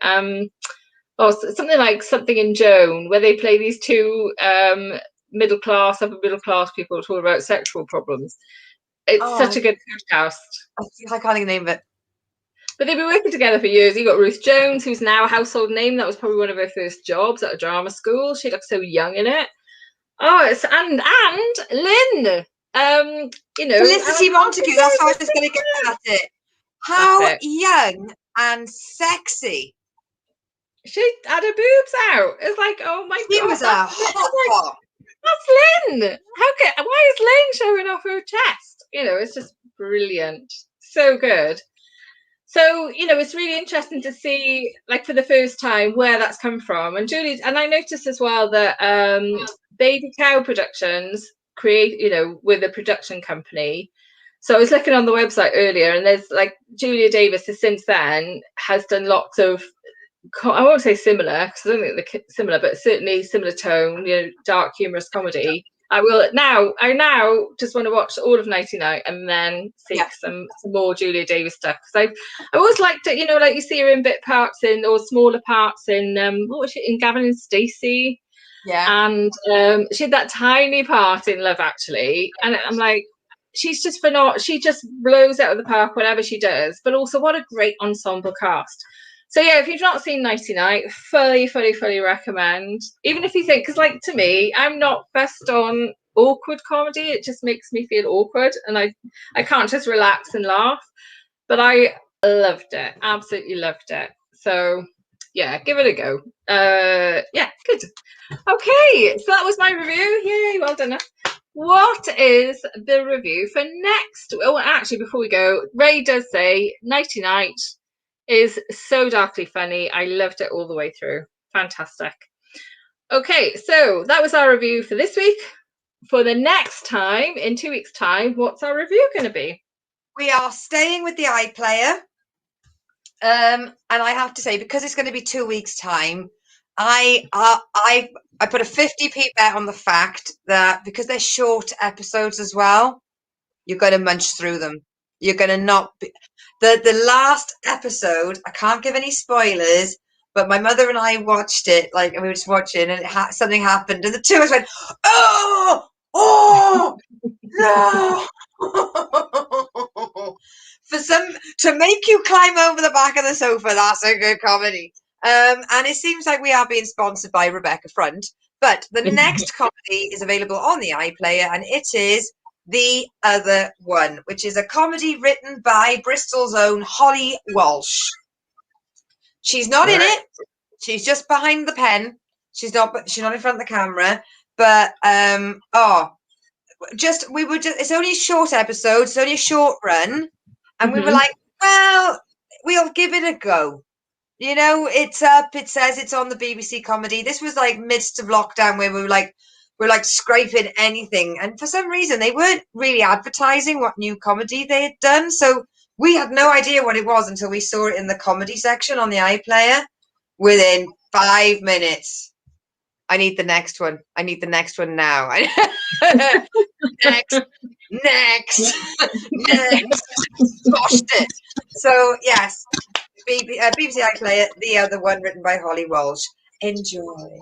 Something like Something in Joan, where they play these two upper middle class people talking about sexual problems. It's such a good podcast. I can't think of the name of it. But they've been working together for years. You got Ruth Jones, who's now a household name. That was probably one of her first jobs at a drama school. She looks so young in it. Oh, it's and Lynn. You know, Felicity Montague. That's how I was going to get at it. How young and sexy. She had her boobs out. It's like, oh my god, she was a hot. That's Lynn. Why is Lynn showing off her chest? You know, it's just brilliant. So good. So, you know, it's really interesting to see, like, for the first time, where that's come from. And Julie, and I noticed as well that Baby Cow Productions with a production company. So I was looking on the website earlier, and there's like Julia Davis has since then has done lots of, I won't say similar, because I don't think they're similar, but certainly similar tone, you know, dark, humorous comedy. I now just want to watch all of Nighty Night and then see some more Julia Davis stuff, because I always liked it, you know, like you see her in bit parts or smaller parts in what was she in Gavin and Stacey, and she had that tiny part in Love Actually, and I'm like, she's just she just blows out of the park whatever she does. But also, what a great ensemble cast. So yeah, if you've not seen Nighty Night, fully recommend. Even if you think, because like to me, I'm not fussed on awkward comedy. It just makes me feel awkward, and I can't just relax and laugh. But I loved it, absolutely loved it. So yeah, give it a go. Yeah, good. Okay, so that was my review. Yay, well done. What is the review for next? Oh, actually, before we go, Ray does say Nighty Night is so darkly funny. I loved it all the way through. Fantastic. Okay, so that was our review for this week. For the next time, in 2 weeks' time, what's our review going to be? We are staying with the iPlayer. And I have to say, because it's going to be 2 weeks' time, I put a 50p bet on the fact that because they're short episodes as well, you're going to munch through them. You're going to not be... The last episode, I can't give any spoilers, but my mother and I watched it, like, and we were just watching, and something happened, and the two of us went, oh, no! To make you climb over the back of the sofa, that's a good comedy. And it seems like we are being sponsored by Rebecca Front, but the next comedy is available on the iPlayer, and it is The Other One, which is a comedy written by Bristol's own Holly Walsh. She's not in it. She's just behind the pen. She's not in front of the camera. But it's only a short episode. It's only a short run, and we were like, well, we'll give it a go. You know, it's up. It says it's on the BBC comedy. This was like midst of lockdown where we're like scraping anything, and for some reason they weren't really advertising what new comedy they had done. So we had no idea what it was until we saw it in the comedy section on the iPlayer. Within 5 minutes, I need the next one. I need the next one now. Next. Squashed it. So yes, BBC iPlayer, The Other One, written by Holly Walsh. Enjoy.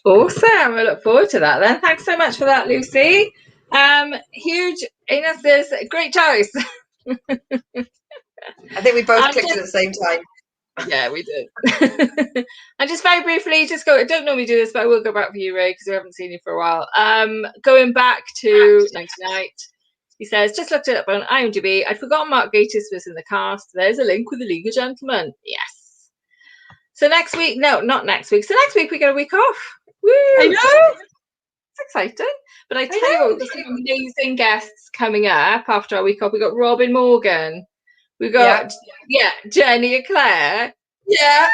Awesome. I look forward to that then. Thanks so much for that, Lucy. Huge. Ines, there's a great choice. I think we both clicked at the same time. Yeah, we did. And just very briefly, I don't normally do this, but I will go back for you, Ray, because we haven't seen you for a while. Going back to Nighty Night, he says, just looked it up on IMDb. I'd forgotten Mark Gatiss was in the cast. There's a link with the League of Gentlemen. Yes. So next week, no, not next week. So next week we get a week off. Woo! I know. It's exciting. But I tell you what, we've got some amazing guests coming up after our week off. We got Robin Morgan. We got Jenny and Claire. Yeah.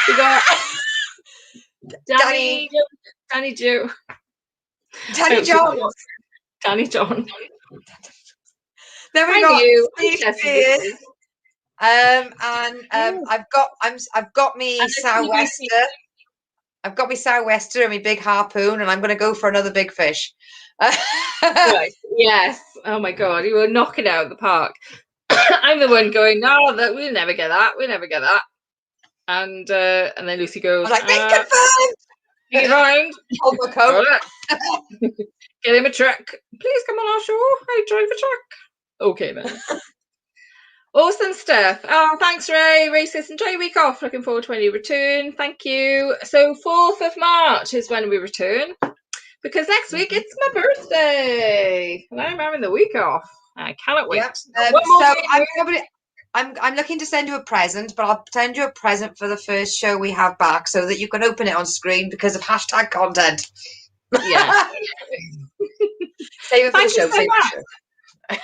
We got Danny Jones. Danny John. Then we got Steve Spears. And I've got me sou'wester. I've got me sou'wester and my big harpoon, and I'm going to go for another big fish. Right. Yes. Oh my God, you will knock it out of the park. I'm the one going, no, we'll never get that. We'll never get that. And then Lucy goes, like, been confirmed. Behind. Hold my coat. Get him a truck. Please come on our show. I drive a truck. Okay then. Awesome stuff. Oh, thanks, Ray. Ray says, enjoy your week off. Looking forward to when you return. Thank you. So 4th of March is when we return, because next week it's my birthday and I'm having the week off. I cannot wait. Yep. I'm looking to send you a present, but I'll send you a present for the first show we have back so that you can open it on screen because of hashtag content. Yeah. Save it for the show.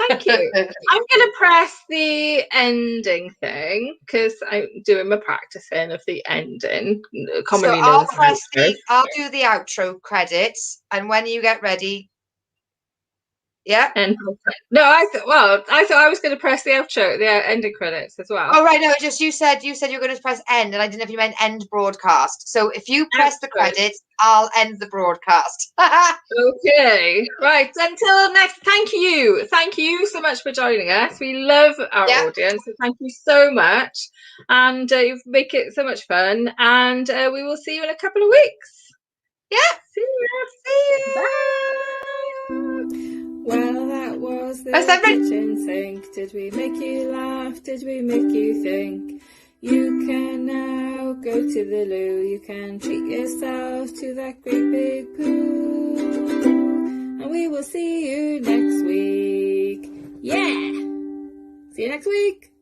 Thank you. I'm going to press the ending thing because I'm doing my practicing of the ending. So I'll do the outro credits, and when you get ready. Yeah. And no, I thought I was going to press the outro, the ending credits as well. Oh right, no, just you said you were going to press end, and I didn't know if you meant end broadcast. So if you press the credits, I'll end the broadcast. Okay, right. Until next. Thank you so much for joining us. We love our audience, so thank you so much, and you make it so much fun. And we will see you in a couple of weeks. Yeah. See you. Bye. Well, that was the kitchen sink. Did we make you laugh? Did we make you think? You can now go to the loo. You can treat yourself to that great big poo. And we will see you next week. Yeah! See you next week!